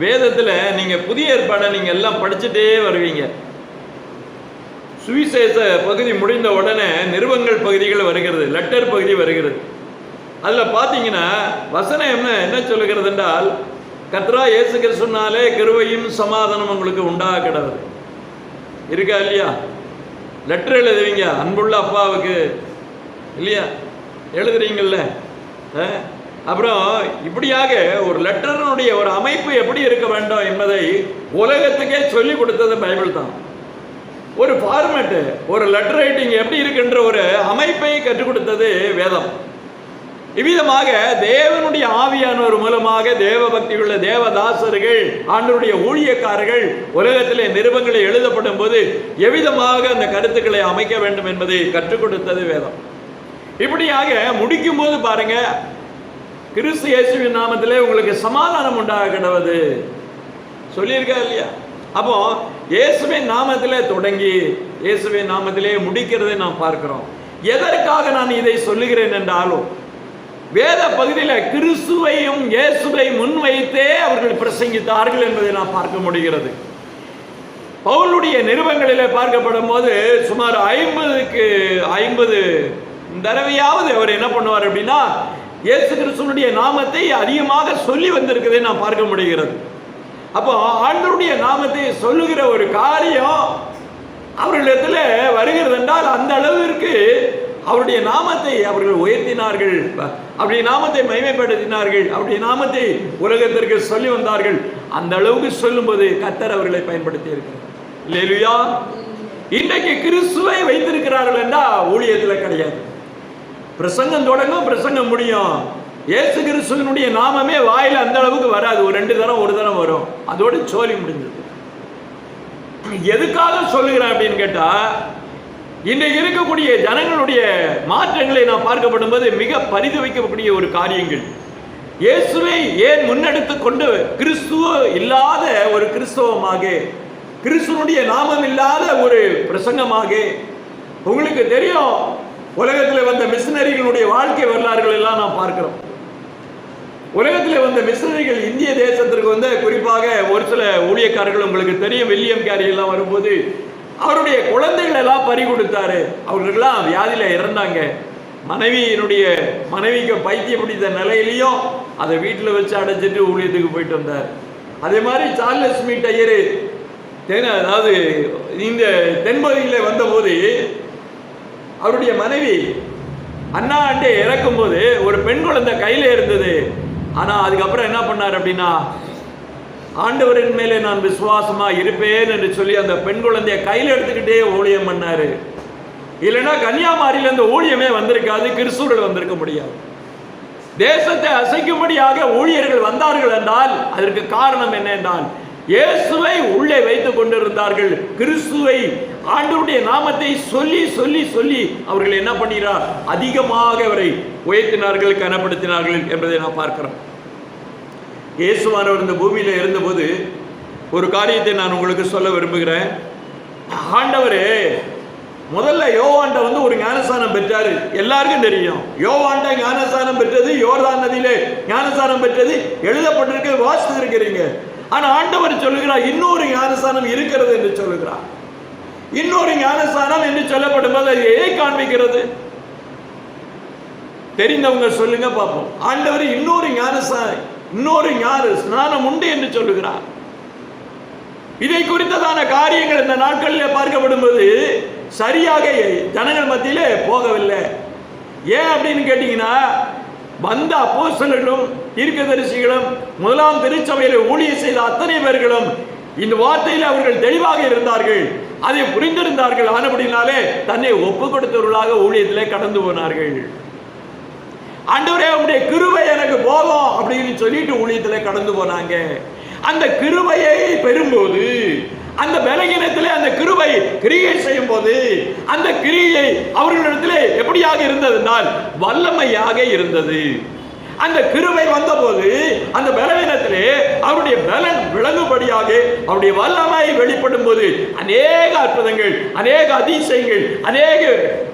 வேதத்தில் நீங்கள் புதிய ஏற்பாடை நீங்கள் எல்லாம் படிச்சுட்டே வருவீங்க. சுவிசேஷ பகுதி முடிந்த உடனே நிருபங்கள் பகுதிகள் வருகிறது, லெட்டர் பகுதி வருகிறது. அதில் பார்த்தீங்கன்னா வசனம் என்ன சொல்லுகிறது என்றால், கர்த்தராகிய இயேசு கிறிஸ்துவினாலே கிருபையும் சமாதானம் உங்களுக்கு உண்டாக கிடவது இருக்கா இல்லையா? லெட்டர் எழுதுவீங்க அன்புள்ள அப்பாவுக்கு இல்லையா, எழுதுறீங்கல்ல. அப்புறம் இப்படியாக ஒரு லெட்டரினுடைய ஒரு அமைப்பு எப்படி இருக்க வேண்டும் என்பதை உலகத்துக்கே சொல்லி கொடுத்தது பைபிள் தான். ஒரு ஃபார்மேட்டு, ஒரு லெட்டர் ரைட்டிங் எப்படி இருக்குன்ற ஒரு அமைப்பை கற்றுக் கொடுத்தது வேதம். இவ்விதமாக தேவனுடைய ஆவியானவர் மூலமாக தேவ பக்தி உள்ள தேவதாசர்கள், ஆண்டவருடைய ஊழியக்காரர்கள் உலகத்திலே நிருபங்களை எழுதப்படும் போது எவ்விதமாக அந்த கருத்துக்களை அமைக்க வேண்டும் என்பதை கற்றுக் கொடுத்தது வேதம். இப்படியாக முடிக்கும் போது பாருங்க, கிறிஸ்து இயேசுவின் நாமத்திலே உங்களுக்கு சமாதானம் உண்டாக கிடவது சொல்லியிருக்கா இல்லையா? அப்போ இயேசுவின் நாமத்திலே தொடங்கி இயேசுவின் நாமத்திலே முடிக்கிறதை நாம் பார்க்கிறோம். எதற்காக நான் இதை சொல்லுகிறேன் என்றாலும், வேத பகுதியில் கிறிஸ்துவையும் இயேசுவை முன்வைத்தே அவர்கள் பிரசங்கித்தார்கள் என்பதை நாம் பார்க்க முடிகிறது. பவுலுடைய நிருபங்களிலே பார்க்கப்படும் போது சுமார் 50 தடவையாவது அவர் என்ன பண்ணுவார் அப்படின்னா, இயேசு கிறிஸ்துவனுடைய நாமத்தை அதிகமாக சொல்லி வந்திருக்கதை நாம் பார்க்க முடிகிறது. அப்போ ஆண்டவருடைய நாமத்தை சொல்லுகிற ஒரு காரியம் அவர்களிடத்தில் வருகிறது என்றால், அந்த அளவிற்கு அவருடைய நாமத்தை அவர்கள் உயர்த்தினார்கள், அவருடைய நாமத்தை மகிமைப்படுத்தினார்கள், அவருடைய நாமத்தை உலகத்திற்கு சொல்லி வந்தார்கள். அந்த அளவுக்கு சொல்லும்போது கர்த்தர் அவர்களை பயன்படுத்தி இருக்கிறார். அல்லேலூயா. இன்றைக்கு கிறிஸ்துவை வைத்திருக்கிறார்கள் என்றால் ஊழியத்தில் கிடையாது. பிரசங்கம் தொடங்கும், பிரசங்கம் முடியும். இயேசு கிறிஸ்துவினுடைய நாமமே வாயில அந்த அளவுக்கு வராது. ஒரு 2 தரம் 1 தரம் வரும், அதோடு சோலி முடிஞ்சது. எதுக்காக சொல்லுகிறேன் அப்படின்னு கேட்டா, இன்றைக்கு இருக்கக்கூடிய ஜனங்களுடைய மாற்றங்களை நாம் பார்க்கப்படும் போது மிக பரிதவிக்கக்கூடிய ஒரு காரியங்கள். இயேசுவை ஏன் முன்னெடுத்து கொண்டு கிறிஸ்துவ இல்லாத ஒரு கிறிஸ்தவமாக, கிறிஸ்துவனுடைய நாமம் இல்லாத ஒரு பிரசங்கமாக, உங்களுக்கு தெரியும் உலகத்தில் வந்த மிஷனரிகளுடைய வாழ்க்கை வரலாறுகள் எல்லாம் நாம் பார்க்கிறோம். உலகத்தில் வந்த மிஷனரிகள் இந்திய தேசத்திற்கு வந்து குறிப்பாக ஒரு சில ஊழியக்காரர்கள் உங்களுக்கு தெரியும், வில்லியம் கேரி எல்லாம் வரும்போது அவருடைய குழந்தைகள் எல்லாம் பறி கொடுத்தாரு. அவர்களெல்லாம் வியாதியில இறந்தாங்க. மனைவிக்கு பைத்தியம் பிடித்த நிலையிலையும் அதை வீட்டில் வச்சு அடைச்சிட்டு ஊழியத்துக்கு போயிட்டு வந்தார். அதே மாதிரி சார்லஸ் ஸ்மித் ஐயர் அதாவது இந்த தென்பகுதியில் வந்தபோது அவருடைய மனைவி அண்ணா ஆண்டே இறக்கும் போது ஒரு பெண் குழந்தை கையில இருந்தது. ஆனா அதுக்கப்புறம் என்ன பண்ணார் அப்படின்னா, ஆண்டவரின் மேலே நான் விசுவாசமா இருப்பேன் என்று சொல்லி அந்த பெண் குழந்தைய கையில் எடுத்துக்கிட்டே ஊழியம் பண்ணாரு. இல்லைன்னா கன்னியாகுமரியில இந்த ஊழியமே வந்திருக்காது, கிறிஸ்துவர்கள் வந்திருக்க முடியாது. தேசத்தை அசைக்கும்படியாக ஊழியர்கள் வந்தார்கள் என்றால் அதற்கு காரணம் என்ன என்றால், இயேசுவை உள்ளே வைத்துக் கொண்டிருந்தார்கள். கிறிஸ்துவை, ஆண்டவருடைய நாமத்தை சொல்லி சொல்லி சொல்லி அவர்கள் என்ன பண்ணுகிறார், அதிகமாக அவரை உயர்த்தினார்கள், கனப்படுத்தினார்கள் என்பதை நாம் பார்க்கிறோம். இயேசுவானவர் இந்த பூமியில இருந்தபோது ஒரு காரியத்தை நான் உங்களுக்கு சொல்ல விரும்புகிறேன். ஆண்டவரே முதல்ல யோவான்ட்ட வந்து ஒரு ஞானஸ்தானம் பெற்றாரு. எல்லாருக்கும் தெரியும், யோவான்ட்ட ஞானஸ்தானம் பெற்றது, யோர்தான் நதியிலே ஞானஸ்தானம் பெற்றது எழுதப்பட்டிருக்கு, வாசித்து இருக்கிறீங்க. ஆனா ஆண்டவர் சொல்லுகிறார், இன்னொரு ஞானஸ்தானம் இருக்கிறது என்று சொல்லுகிறார். இன்னொரு ஞானஸ்தானம் என்று சொல்லப்படும் போது எதை காண்பிக்கிறது? தெரிந்தவங்க சொல்லுங்க பார்ப்போம். ஆண்டவர் இன்னொரு ஸ்நானம் உண்டு என்று சொல்லுகிறார். இதை குறித்ததான காரியங்கள் இந்த நாட்களில் பார்க்கப்படும் போது சரியாக ஜனங்கள் மத்தியிலே போகவில்லை. ஏன் அப்படின்னு கேட்டீங்கன்னா, வந்த அப்போஸ்தலர்களும் தீர்க்கதரிசிகளும் முதலாம் திருச்சபையில் ஊழியம் செய்த அத்தனை பேர்களும் இந்த வார்த்தையில் அவர்கள் தெளிவாக இருந்தார்கள், அதை புரிந்திருந்தார்கள். ஆனபடினாலே தன்னை ஒப்பு கொடுத்தவர்களாக ஊழியத்திலே கடந்து போனார்கள். ஆண்டவரே உம்முடைய கிருபை எனக்கு போதும் அப்படின்னு சொல்லிட்டு ஊழியத்திலே கடந்து போனாங்க. அந்த கிருபையை பெறும்போது, அந்த பலகீனத்திலே அந்த கிருபை கிரியை செய்யும் போது, அந்த கிரியை அவர்களிடத்திலே எப்படியாக இருந்தது என்றால் வல்லமையாக இருந்தது. அந்த கிருபை வந்தபோது அந்த பலவீனத்திலே அவருடைய பலன் விளங்கும்படியாக அவருடைய வல்லமை வெளிப்படும் போது அநேக அற்புதங்கள், அநேக அதிசயங்கள், அநேக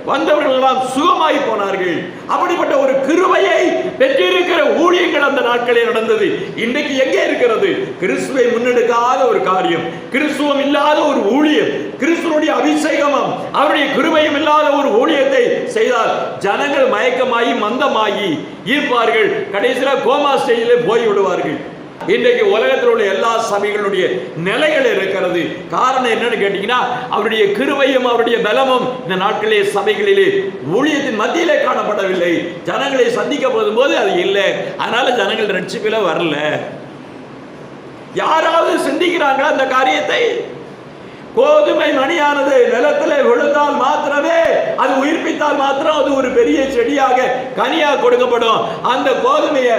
வந்தவர்கள் எல்லாம் சுகமாய் போனார்கள். அப்படிப்பட்ட ஒரு கிருபையை பெற்றிருக்கிற ஊழியங்கள் அந்த நாட்களில் நடந்தது. இன்றைக்கு எங்கே இருக்கிறது? கிறிஸ்துவை முன்னெடுக்காத ஒரு காரியம், கிறிஸ்துவம் இல்லாத ஒரு ஊழியம், கிறிஸ்துவனுடைய அபிஷேகமும் அவருடைய கிருபையும் இல்லாத ஒரு ஊழியத்தை செய்தால் ஜனங்கள் மயக்கமாகி மந்தமாகி இருப்பார்கள். கடைசியில் கோமா ஸ்டேஜில் போய் விடுவார்கள். இன்றைக்கு உலகத்தில் உள்ள எல்லா சபைகளுடைய நிலைகள் இருக்கிறது. காரணம் என்னன்னு கேட்டீங்கன்னா, அவருடைய கிருபையும் அவருடைய பலமும் இந்த நாட்களிலே சபைகளிலே ஊழியத்தின் மத்தியிலே காணப்படவில்லை. ஜனங்களை சந்திக்க போது அது இல்லை. அதனால ஜனங்கள் ரட்சிப்பில வரல. யாராவது சிந்திக்கிறாங்களா அந்த காரியத்தை? கோதுமை மணியானது நிலத்திலே விழுந்தால் மாத்திரமே, அது உயிர்ப்பித்தால் மாத்திரம் அது ஒரு பெரிய செடியாக கனியாக கொடுக்கப்படும். அந்த கோதுமையை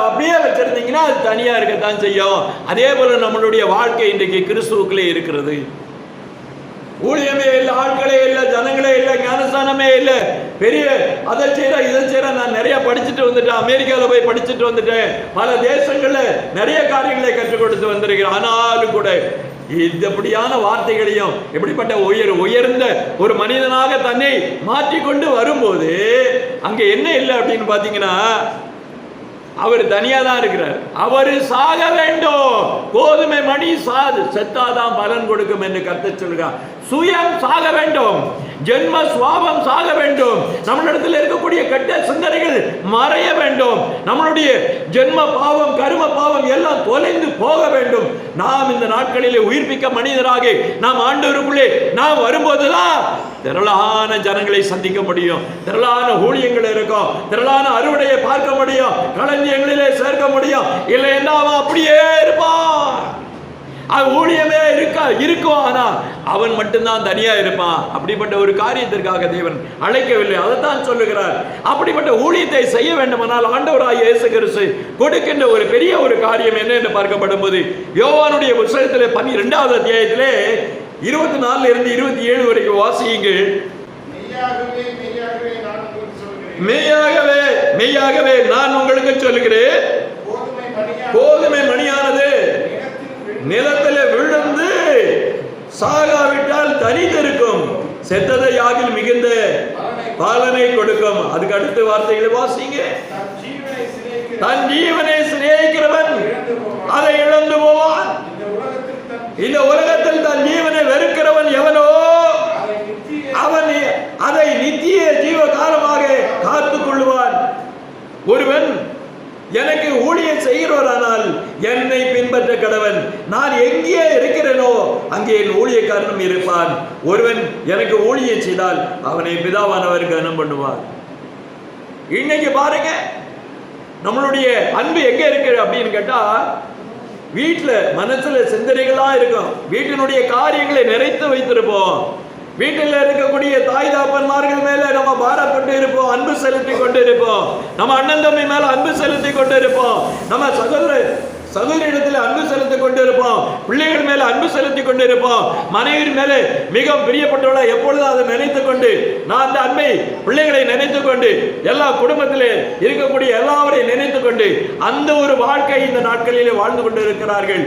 அப்படியே வச்சிருந்தீங்கன்னா அது தனியா இருக்கத்தான் செய்யும். அதே போல நம்மளுடைய வாழ்க்கை இன்றைக்கு கிறிஸ்துவுக்குள்ளே இருக்கிறது. ஊழியமே இல்லை, ஆட்களே இல்லை, ஜனங்களே இல்லை, ஞானஸ்தானமே இல்லை. பெரிய அதை செய்யற இதை செய்யற. நான் நிறைய படிச்சுட்டு வந்துட்டேன், அமெரிக்காவில் போய் படிச்சுட்டு வந்துட்டேன், பல தேசங்கள்ல நிறைய காரியங்களை கற்றுக் கொடுத்து வந்திருக்கிறேன். ஆனாலும் கூட இப்படியான வார்த்தைகளையும் எப்படிப்பட்ட உயர்ந்த ஒரு மனிதனாக தன்னை மாற்றிக்கொண்டு வரும்போது அங்க என்ன இல்லை அப்படின்னு பாத்தீங்கன்னா, அவர் தனியா தான் இருக்கிறார். அவர் சாக வேண்டும். கோதுமை மணி செத்தாதான் பலன் கொடுக்கும் என்று கர்த்தர் சொல்கிறார். சுயம் சாக வேண்டும், ஜென்ம சுவாபம் சாக வேண்டும். நம்மளிடத்தில் இருக்கக்கூடிய கெட்ட சிந்தனைகள் மறைய வேண்டும். நம்மளுடைய ஜென்ம பாவம், கரும பாவம் எல்லாம் தொலைந்து போக வேண்டும். நாம் இந்த நாட்களிலே உயிர்ப்பிக்க மனிதராக நாம் ஆண்டவருக்குள்ளே நாம் வரும்போதுதான் திரளான ஜனங்களை சந்திக்க முடியும், திரளான ஊழியங்கள் இருக்கும், திரளான அறுவடையை பார்க்க முடியும், களஞ்சியங்களிலே சேர்க்க முடியும். இல்லை என்ன அவன் அப்படியே இருப்பான், அது ஊழியமே இருக்கும். ஆனா அவன் மட்டும்தான் தனியா இருப்பான். அப்படிப்பட்ட ஒரு காரியத்திற்காக தேவன் அழைக்கவில்லை. அதைத்தான் சொல்லுகிறார். அப்படிப்பட்ட ஊழியத்தை செய்ய வேண்டுமானால் ஆண்டவராகிய இயேசு கிறிஸ்து கொடுக்கின்ற ஒரு பெரிய ஒரு காரியம் என்ன என்று பார்க்கப்படும் போது, யோவானுடைய புத்தகத்திலே 12வது அத்தியாயத்திலே 24 இருந்து 27 வரைக்கும் வாசியுங்கள். மெய்யாகவே மெய்யாகவே நான் உங்களுக்கு சொல்லுகிறேன், கோதுமை மணியானது நிலத்தில் விழுந்து சாகாவிட்டால் தனித்திருக்கும், செத்ததை யாகில் மிகுந்த பலனை கொடுக்கும். அதுக்கு அடுத்த வார்த்தைகளை வாசிங்க. தன் ஜீவனை சிநேகிக்கிறவன் அதை இழந்து போவான். இந்த உலகத்தில் தன் ஜீவனை வெறுக்கிறவன் எவனோ அவன் அதை நித்திய ஜீவ காலமாக காத்துக் கொள்வான். ஒருவன் எனக்கு ஊழியம் செய்கிறவரானால் என்னை பின்பற்ற கடவன். நான் எங்கே இருக்கிறேனோ அங்கே என் ஊழியக்காரனும் இருப்பான். ஒருவன் எனக்கு ஊழியம் செய்தால் அவனை பிதாவானவர் கனம் பண்ணுவார். இன்னைக்கு பாருங்க, நம்மளுடைய அன்பு எங்க இருக்கு அப்படின்னு கேட்டா, வீட்டுல மனசுல சிந்தனைகளா இருக்கும், வீட்டினுடைய காரியங்களை நிறைத்து வைத்திருப்போம், வீட்டில் இருக்கக்கூடிய தாய் தாப்பன்மார்கள் மேல நம்ம பாரப்பட்டு இருப்போம், அன்பு செலுத்தி கொண்டு இருப்போம், நம்ம அண்ணன் தம்பி மேல அன்பு செலுத்தி கொண்டு இருப்போம், நம்ம சகோதரிடத்தில் அன்பு செலுத்தி கொண்டு இருப்போம், பிள்ளைகள் மேல அன்பு செலுத்தி கொண்டு இருப்போம், மனைவி மேல மிக பிரியப்பட்டவளை எப்பொழுதும் அதை நினைத்துக் கொண்டு, நான் அந்த அன்பை பிள்ளைகளை நினைத்துக் கொண்டு, எல்லா குடும்பத்திலே இருக்கக்கூடிய எல்லாவரையும் நினைத்துக் கொண்டு அந்த ஒரு வாழ்க்கை இந்த நாட்களிலே வாழ்ந்து கொண்டு இருக்கிறார்கள்.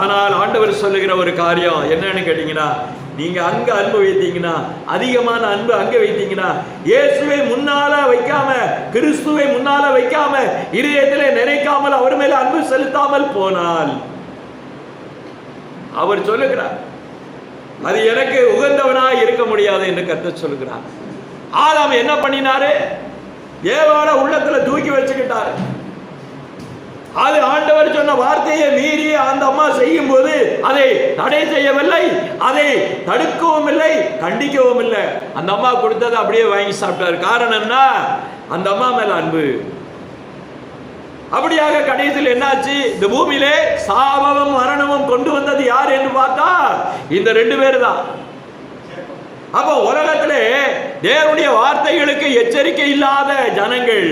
ஆனால் ஆண்டவர் சொல்லுகிற ஒரு காரியம் என்னன்னு கேட்டீங்கன்னா, நீங்க அங்க அன்பு வைத்தீங்கன்னா, அதிகமான அன்பு அங்க வைத்தீங்கன்னா, இயேசுவை முன்னால வைக்காம, கிறிஸ்துவை முன்னால வைக்காம, இதயத்திலே நினைக்காமல், அவர் மேல அன்பு செலுத்தாமல் போனால், அவர் சொல்லுகிறார் அது எனக்கு உகந்தவனாய் இருக்க முடியாது என்று கர்த்தர் சொல்லுகிறார். ஆதாம் என்ன பண்ணினாரு? ஏவாள உள்ளத்துல தூக்கி வச்சுக்கிட்டாரு. அது ஆண்டவர் சொன்ன வார்த்தையை மீறி அந்த அம்மா செய்யும் போது அதை தடை செய்யவில்லை, அதை தடுக்கவும் இல்லை, கண்டிக்கவும் இல்லை. அந்த அம்மா கொடுத்ததை அப்படியே வாங்கி சாப்பிட்டார். காரணம் என்ன? அந்த அம்மா மேல அன்பு. அப்படியாக கடைசியில் என்னாச்சு? இந்த பூமியிலே சாபமும் மரணமும் கொண்டு வந்தது யார் என்று பார்த்தா இந்த 2 பேர் தான். அப்போ உலகத்திலே தேவனுடைய வார்த்தைகளுக்கு எச்சரிக்கை இல்லாத ஜனங்கள்,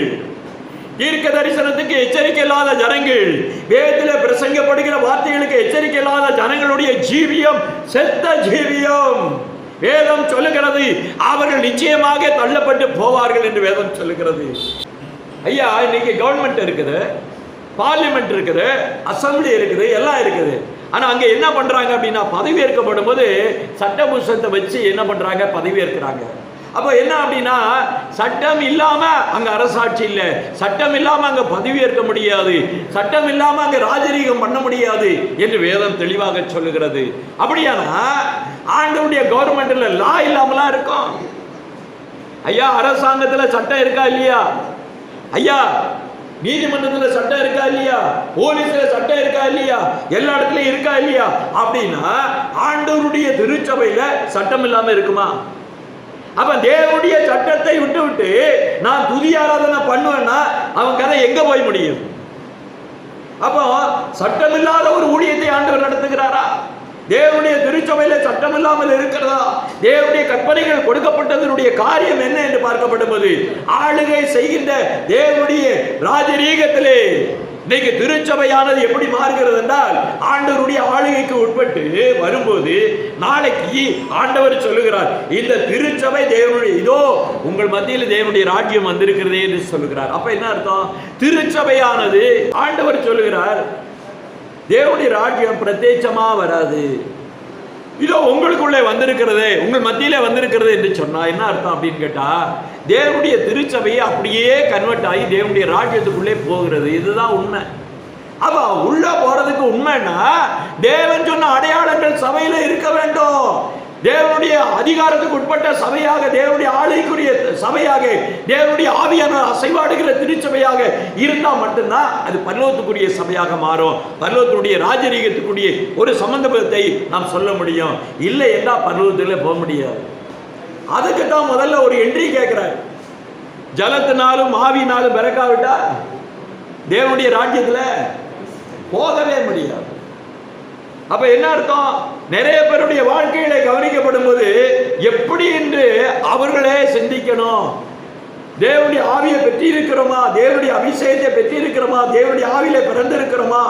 தீர்க்க தரிசனத்துக்கு எச்சரிக்கை இல்லாத ஜனங்கள், வேதத்தில் பிரசங்கப்படுகிற வார்த்தைகளுக்கு எச்சரிக்கை இல்லாத ஜனங்களுடைய ஜீவியம் செத்த ஜீவியம். வேதம் சொல்லுகிறது அவர்கள் நிச்சயமாக தள்ளப்பட்டு போவார்கள் என்று வேதம் சொல்லுகிறது. ஐயா, இன்னைக்கு கவர்மெண்ட் இருக்குது, பார்லிமெண்ட் இருக்குது, அசம்பிளி இருக்குது, எல்லாம் இருக்குது. ஆனா அங்க என்ன பண்றாங்க அப்படின்னா, பதவி ஏற்கப்படும் போது சட்ட புஸ்தகத்தை வச்சு என்ன பண்றாங்க? பதவி ஏற்கிறாங்க. அப்ப என்ன அப்படின்னா, சட்டம் இல்லாம அங்க அரசாட்சி இல்லை, சட்டம் இல்லாம அங்க பதவி ஏற்க முடியாது, சட்டம் இல்லாம அங்க ராஜரீகம் பண்ண முடியாது என்று வேதம் தெளிவாக சொல்லுகிறது. அப்படியானா ஆண்டவருடைய கவர்மெண்ட்ல லா இல்லாமலாம் இருக்கும். ஐயா, அரசாங்கத்துல சட்டம் இருக்கா இல்லையா? ஐயா, நீதிமன்றத்தில் சட்டம் இருக்கா இல்லையா? போலீஸ்ல சட்டம் இருக்கா இல்லையா? எல்லா இடத்துலயும் இருக்கா இல்லையா? அப்படின்னா ஆண்டவருடைய திருச்சபையில சட்டம் இல்லாம இருக்குமா? அப்ப தேவனுடைய சட்டத்தை விட்டு விட்டு நான் துதி ஆராதனை பண்ணுவேன்னா அவன் கதை எங்க போய் முடியும்? அப்போ சட்டம் இல்லாத ஒரு ஊழியத்தை ஆண்டவர் நடத்துகிறாரா? தேவனுடைய திருச்சபையில சட்டம் இல்லாமல் இருக்கிறதா? தேவனுடைய கற்பனைகள் கொடுக்கப்பட்டதனுடைய காரியம் என்ன என்று பார்க்கப்படும்போது, ஆளுகை செய்கின்ற தேவனுடைய ராஜரீகத்திலே இன்னைக்கு திருச்சபையானது எப்படி மாறுகிறது என்றால், ஆண்டவருடைய ஆளுகைக்கு உட்பட்டு வரும்போது நாளைக்கு ஆண்டவர் சொல்லுகிறார், இந்த திருச்சபை தேவனுடைய, இதோ உங்கள் மத்தியில் தேவனுடைய ராஜ்யம் வந்திருக்கிறதே என்று சொல்லுகிறார். அப்ப என்ன அர்த்தம்? திருச்சபையானது ஆண்டவர் சொல்லுகிறார், தேவனுடைய ராஜ்யம் பிரத்யட்சமா வராது, இதோ உங்களுக்குள்ளே வந்திருக்கிறது, உங்கள் மத்தியிலே வந்திருக்கிறது என்று சொன்னா என்ன அர்த்தம் அப்படின்னு கேட்டா, தேவனுடைய திருச்சபையை அப்படியே கன்வெர்ட் ஆகி தேவனுடைய ராஜ்யத்துக்குள்ளே போகிறது. இதுதான் உண்மை. அப்ப உள்ள போறதுக்கு உண்மைன்னா தேவன் சொன்ன அடையாளங்கள் சபையில இருக்க வேண்டும். தேவனுடைய அதிகாரத்துக்கு உட்பட்ட சபையாக, தேவனுடைய ஆளுகைக்குரிய சபையாக, தேவனுடைய ஆவியான அசைவாடுகிற திருச்சபையாக இருந்தா மட்டும்தான் அது பரலோகத்துக்குரிய சபையாக மாறும். பரலோகத்துடைய ராஜரீகத்துக்குரிய ஒரு சம்பந்தத்தை நாம் சொல்ல முடியும். இல்லை என்றால் பரலோகத்தில் போக முடியாது. அதுக்கு தான் முதல்ல ஒரு என்ட்ரி கேட்கிறார். ஜலத்தினாலும் ஆவியினாலும் பிறக்காவிட்டா தேவனுடைய ராஜ்யத்துல போகவே முடியாது. அப்ப என்ன அர்த்தம்? நிறைய பேருடைய வாழ்க்கையில கவனிக்கப்படும் போது எப்படி என்று அவர்களே சிந்திக்கணும். தேவனுடைய ஆவியை பெற்றி இருக்கிறோமா? தேவனுடைய அபிஷேகத்தை பெற்றி இருக்கிறோமா? தேவனுடைய ஆவியில பிறந்திருக்கிறோமா?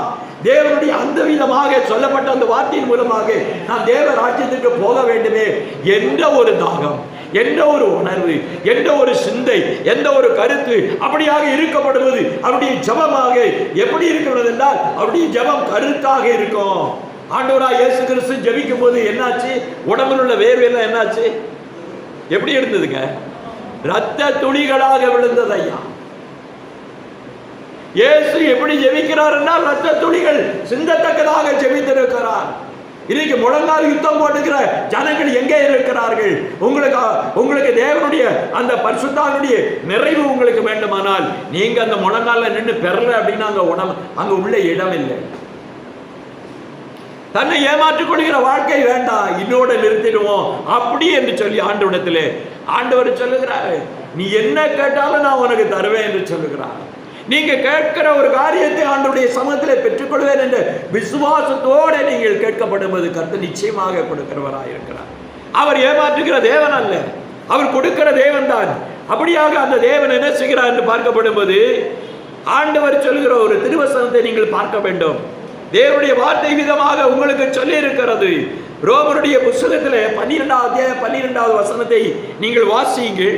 தேவனுடைய அந்த விதமாக சொல்லப்பட்ட அந்த வார்த்தையின் மூலமாக நான் தேவ ராஜ்யத்துக்கு போக வேண்டுமே என்ற ஒரு தாகம், என்ற ஒரு உணர்வு, என்ற ஒரு சிந்தை, எந்த ஒரு கருத்து அப்படியாக இருக்கப்படுவது அவருடைய ஜபமாக எப்படி இருக்கிறது என்றால், அவருடைய ஜபம் கருத்தாக இருக்கும். ஆண்டவராய் இயேசு கிறிஸ்து ஜெபிக்கும் போது என்னாச்சு? உடம்பில் உள்ள வேர்வையெல்லாம் என்னாச்சு? எப்படி இருந்ததுங்க? ரத்த துளிகளாக விழுந்தது. ஐயா, இயேசு எப்படி ஜெபிக்கிறார் என்றால் ரத்த துளிகள் சிந்தத்தக்கதாக ஜெபித்திருக்கிறார். இன்னைக்கு முழங்கால் யுத்தம் போட்டுக்கிற ஜனங்கள் எங்கே இருக்கிறார்கள்? உங்களுக்கு தேவனுடைய அந்த பரிசுத்தானுடைய நிறைவு உங்களுக்கு வேண்டுமானால் நீங்க அந்த முழங்கால நின்று பெறல அப்படின்னா அங்க உள்ள இடம் இல்லை. தன்னை ஏமாற்றிக் கொள்கிற வாழ்க்கை வேண்டாம், இன்னோட நிறுத்திடுவோம் அப்படி என்று சொல்லி ஆண்டவரிடத்திலே ஆண்டவர் சொல்லுகிறாரு, நீ என்ன கேட்டாலும் நான் உனக்கு தருவேன் என்று சொல்லுகிறார். நீங்க கேட்கிற ஒரு காரியத்தை ஆண்டவருடைய சமூகத்திலே பெற்றுக்கொள்வேன் என்ற விசுவாசத்தோடு நீங்கள் கேட்கப்படும்போது கர்த்தர் நிச்சயமாக கொடுக்கிறவராக இருக்கிறார். அவர் ஏமாற்றுகிற தேவன் அல்ல, அவர் கொடுக்கிற தேவன் தான். அப்படியாக அந்த தேவன் என்ன செய்கிறார் என்று பார்க்கப்படும்போது ஆண்டவர் சொல்லுகிற ஒரு திருவசனத்தை நீங்கள் பார்க்க வேண்டும். தேவனுடைய வார்த்தை விதமாக உங்களுக்கு சொல்லி இருக்கிறது. ரோமருடைய புத்தகத்திலே 12வது அத்தியாயம் 12வது வசனத்தை நீங்கள் வாசியுங்கள்.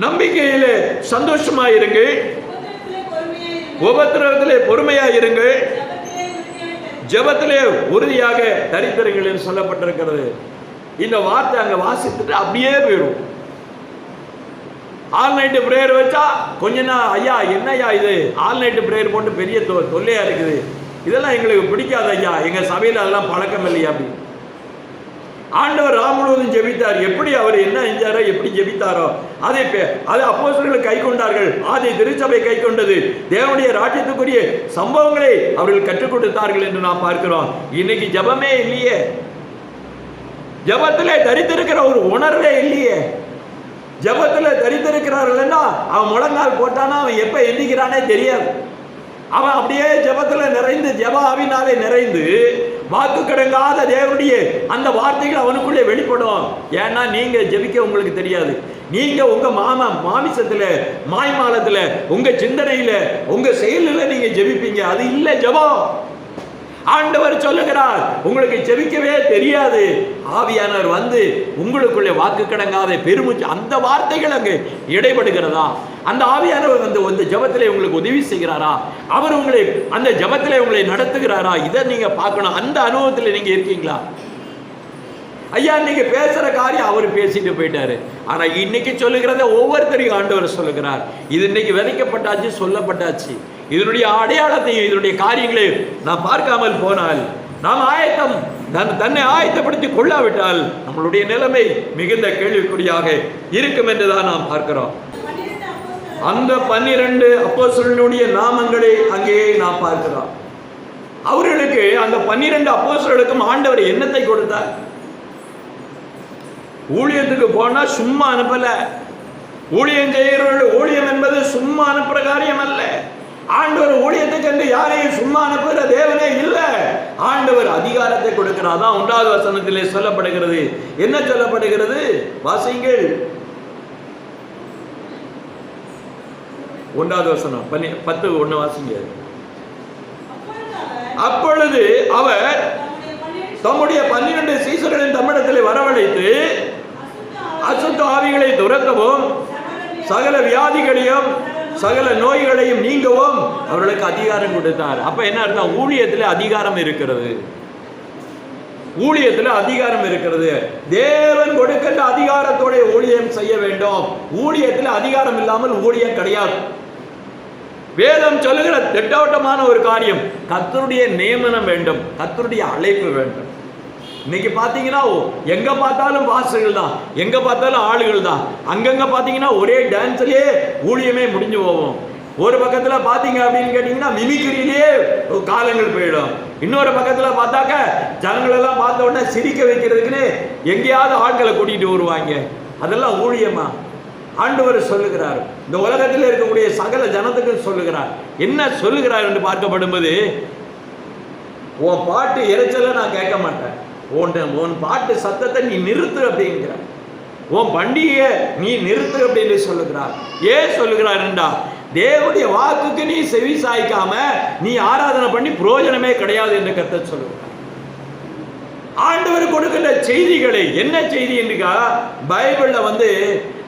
நம்பிக்கையிலே சந்தோஷமாயிருங்கள், உபத்திரவத்திலே பொறுமையாயிருங்கள், ஜெபத்திலே உறுதியாக தரித்திருங்கள் என்று சொல்லப்பட்டிருக்கிறது. இந்த வார்த்தை அங்க வாசித்துட்டு அப்படியே போயிடும். ஆல் நைட்டு பிரேயர் வச்சா கொஞ்ச நாள், ஐயா என்னையா இது ஆல் நைட்டு பிரேயர் போட்டு பெரிய தொல்லையா இருக்குது, இதெல்லாம் எங்களுக்கு பிடிக்காது ஐயா, எங்க சபையில் அதெல்லாம் பழக்கம் இல்லையா அப்படி. ஆண்டவர் ராமுழுவதும் ஜெபித்தார். எப்படி அவர் என்ன செஞ்சாரோ, எப்படி ஜெபித்தாரோ அதை அப்போஸ்தலர்கள் கை கொண்டார்கள். அதை திருச்சபை கை கொண்டது. தேவனுடைய ராஜ்யத்துக்குரிய சம்பவங்களை அவர்கள் கற்றுக் கொடுத்தார்கள் என்று நாம் பார்க்கிறோம். இன்னைக்கு ஜபமே இல்லையே, ஜபத்திலே தரித்திருக்கிற ஒரு உணர்வே இல்லையே. ஜபத்தில் தரித்திருக்கிறார்கள்னா அவன் முழங்கால் போட்டானா அவன் எப்ப எந்திக்கிறானே தெரியாது. அவன் அப்படியே ஜபத்தில் நிறைந்து, ஜப ஆவினாலே நிறைந்து வாக்கு கடங்காத தேவனுடைய அந்த வார்த்தைகள் அவனுக்குள்ளே வெளிப்படும். ஏன்னா நீங்க ஜெபிக்க உங்களுக்கு தெரியாது. நீங்க உங்க மாமிசத்துல, மாய்மாலத்துல, உங்க சிந்தனையில, உங்க செயலில் நீங்க ஜெபிப்பீங்க. அது இல்லை ஜபம். ஆண்டவர் சொல்லுகிறார், உங்களுக்கு ஜெபிக்கவே தெரியாது. ஆவியானவர் வந்து உங்களுக்குள்ளே வாக்கு கடங்காத பெருமூச்சு அந்த வார்த்தைகள் அங்கு இடைபடுகிறதா? அந்த ஆவியானவர் அந்த ஜெபத்திலே உங்களுக்கு உதவி செய்கிறாரா? அவர் உங்களை அந்த ஜெபத்திலே உங்களை நடத்துகிறாரா? இதை நீங்க பார்க்கணும். அந்த அனுபவத்தில் நீங்க இருக்கீங்களா? ஐயா இன்னைக்கு பேசுற காரியம் அவர் பேசிட்டு போயிட்டாரு. ஆனா இன்னைக்கு சொல்லுகிறத ஒவ்வொருத்தரையும் ஆண்டவர் சொல்லுகிறார். இது இன்னைக்கு விதைக்கப்பட்டாச்சு, சொல்லப்பட்டாச்சு. இதனுடைய அடையாளத்தையும் இதனுடைய காரியங்களையும் நாம் பார்க்காமல் போனால், நாம் தன்னை ஆயத்தப்படுத்தி கொள்ளாவிட்டால் நம்மளுடைய நிலைமை மிகுந்த கேள்விக்குறியாக இருக்கும் என்றுதான் நாம் பார்க்கிறோம். அந்த 12 அப்போஸ்தலர்களுடைய நாமங்களை அங்கே நாம் பார்க்கிறோம். அவர்களுக்கு அந்த 12 அப்போஸ்தலர்களுக்கும் ஆண்டவர் என்னத்தை கொடுத்தார்? ஊழியத்துக்கு போனா சும்மா அனுப்பல. ஊழியம் செய்கிறவர்கள் ஊழியம் என்பது சும்மா அனுப்புற காரியம் அல்ல. ஆண்டவர் ஊழியத்துக்கு என்று யாரையும் சும்மா அனுப்புகிற தேவனே இல்லை. ஆண்டவர் அதிகாரத்தை கொடுக்கிறார். தான் 1வது வசனத்திலே சொல்லப்படுகிறது. என்ன சொல்லப்படுகிறது? வாசிங்கள். 1வது வசனம் 10:1 வாசிங்க. அப்பொழுது அவர் தம்முடைய 12 சீசர்களின் தம்மிடத்திலே வரவழைத்து அசுத்த ஆவிகளை துரத்தவும் சகல வியாதிகளையும் சகல நோய்களையும் நீங்கவும் அவர்களுக்கு அதிகாரம் கொடுத்தார். அப்ப என்ன அர்த்தம்? ஊழியத்தில் அதிகாரம் இருக்கிறது. ஊழியத்தில் அதிகாரம் இருக்கிறது. தேவன் கொடுக்கின்ற அதிகாரத்தோட ஊழியம் செய்ய வேண்டும். ஊழியத்தில் அதிகாரம் இல்லாமல் ஊழியம் கிடையாது. வேதம் சொல்லுகிற திட்டவட்டமான ஒரு காரியம், கர்த்தருடைய நியமனம் வேண்டும், கர்த்தருடைய அழைப்பு வேண்டும். இன்னைக்கு பார்த்தீங்கன்னா எங்க பார்த்தாலும் வாசல்கள் தான், எங்க பார்த்தாலும் ஆளுகள் தான். அங்கங்க பார்த்தீங்கன்னா ஒரே டான்ஸ்லயே ஊழியமே முடிஞ்சு போவோம். ஒரு பக்கத்துல பார்த்தீங்க அப்படின்னு கேட்டீங்கன்னா மிமிக்ரியிலேயே காலங்கள் போயிடும். இன்னொரு பக்கத்துல பார்த்தாக்க ஜனங்கள் எல்லாம் பார்த்த உடனே சிரிக்க வைக்கிறதுக்குன்னு எங்கேயாவது ஆட்களை கூட்டிட்டு வருவாங்க. அதெல்லாம் ஊழியமா? ஆண்டவர் சொல்லுகிறார். இந்த உலகத்தில் இருக்கக்கூடிய சகல ஜனத்துக்கு சொல்லுகிறார். என்ன சொல்லுகிறார் என்று பார்க்கப்படும்போது, உன் பாட்டு இறைச்சலை நான் கேட்க மாட்டேன், உன் பாட்டு சத்தத்தை நீ நிறுத்து அப்படிங்கிற, உன் பண்டிகையை நீ நிறுத்து அப்படின்னு சொல்லுகிறார். ஏன் சொல்லுகிறார் என்றா, தேவனுடைய வாக்குக்கு நீ செவி சாய்க்காம நீ ஆராதனை பண்ணி பிரயோஜனமே கிடையாது என்று கர்த்தர் சொல்லுகிறார். ஆண்டவர் கொடுக்கின்ற செய்திகளை என்ன செய்தி என்றா, பைபிள்ல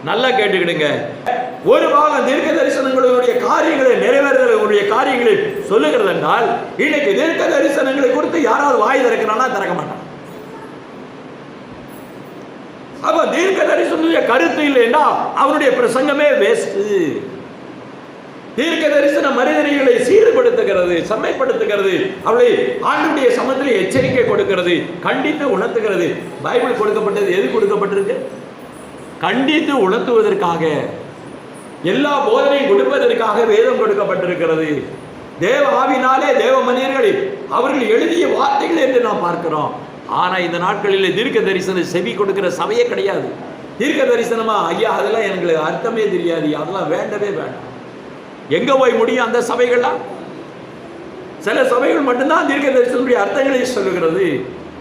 நல்லா கேட்டுக்கிடுங்க. ஒரு பாகம் தீர்க்க தரிசனங்களுடைய காரியங்களை நிறைவேறுதலுடைய காரியங்களை சொல்லுகிறது என்றால், இன்னைக்கு தீர்க்க தரிசனங்களை குறித்து யாராவது வாய் திறக்கிறானா? திறக்க மாட்டான். அப்ப தீர்க்க தரிசனுடைய கருத்து இல்லைன்னா அவருடைய பிரசங்கமே வேஸ்ட். தீர்க்க தரிசன மனிதர்களை சீர்படுத்துகிறது, செம்மைப்படுத்துகிறது, அவளை ஆண்டுடைய சமத்தில் எச்சரிக்கை கொடுக்கிறது, கண்டித்து உணர்த்துகிறது. பைபிள் கொடுக்கப்பட்டது எது கொடுக்கப்பட்டிருக்கு? கண்டித்து உணர்த்துவதற்காக, எல்லா போதனையும் கொடுப்பதற்காக வேதம் கொடுக்கப்பட்டிருக்கிறது. தேவ ஆவினாலே தேவ மனிதர்களில் அவர்கள் எழுதிய வார்த்தைகள் என்று நாம் பார்க்கிறோம். ஆனா இந்த நாட்களில் தீர்க்க தரிசன செவி கொடுக்கிற சபையே கிடையாது. தீர்க்க தரிசனமா? ஐயா அதெல்லாம் எனக்கு அர்த்தமே தெரியாது, அதெல்லாம் வேண்டவே வேண்டாம். எங்க போய் முடியும் அந்த சபைகள்லாம்? சில சபைகள் மட்டும்தான் தீர்க்க தரிசனுடைய அர்த்தங்களை சொல்லுகிறது,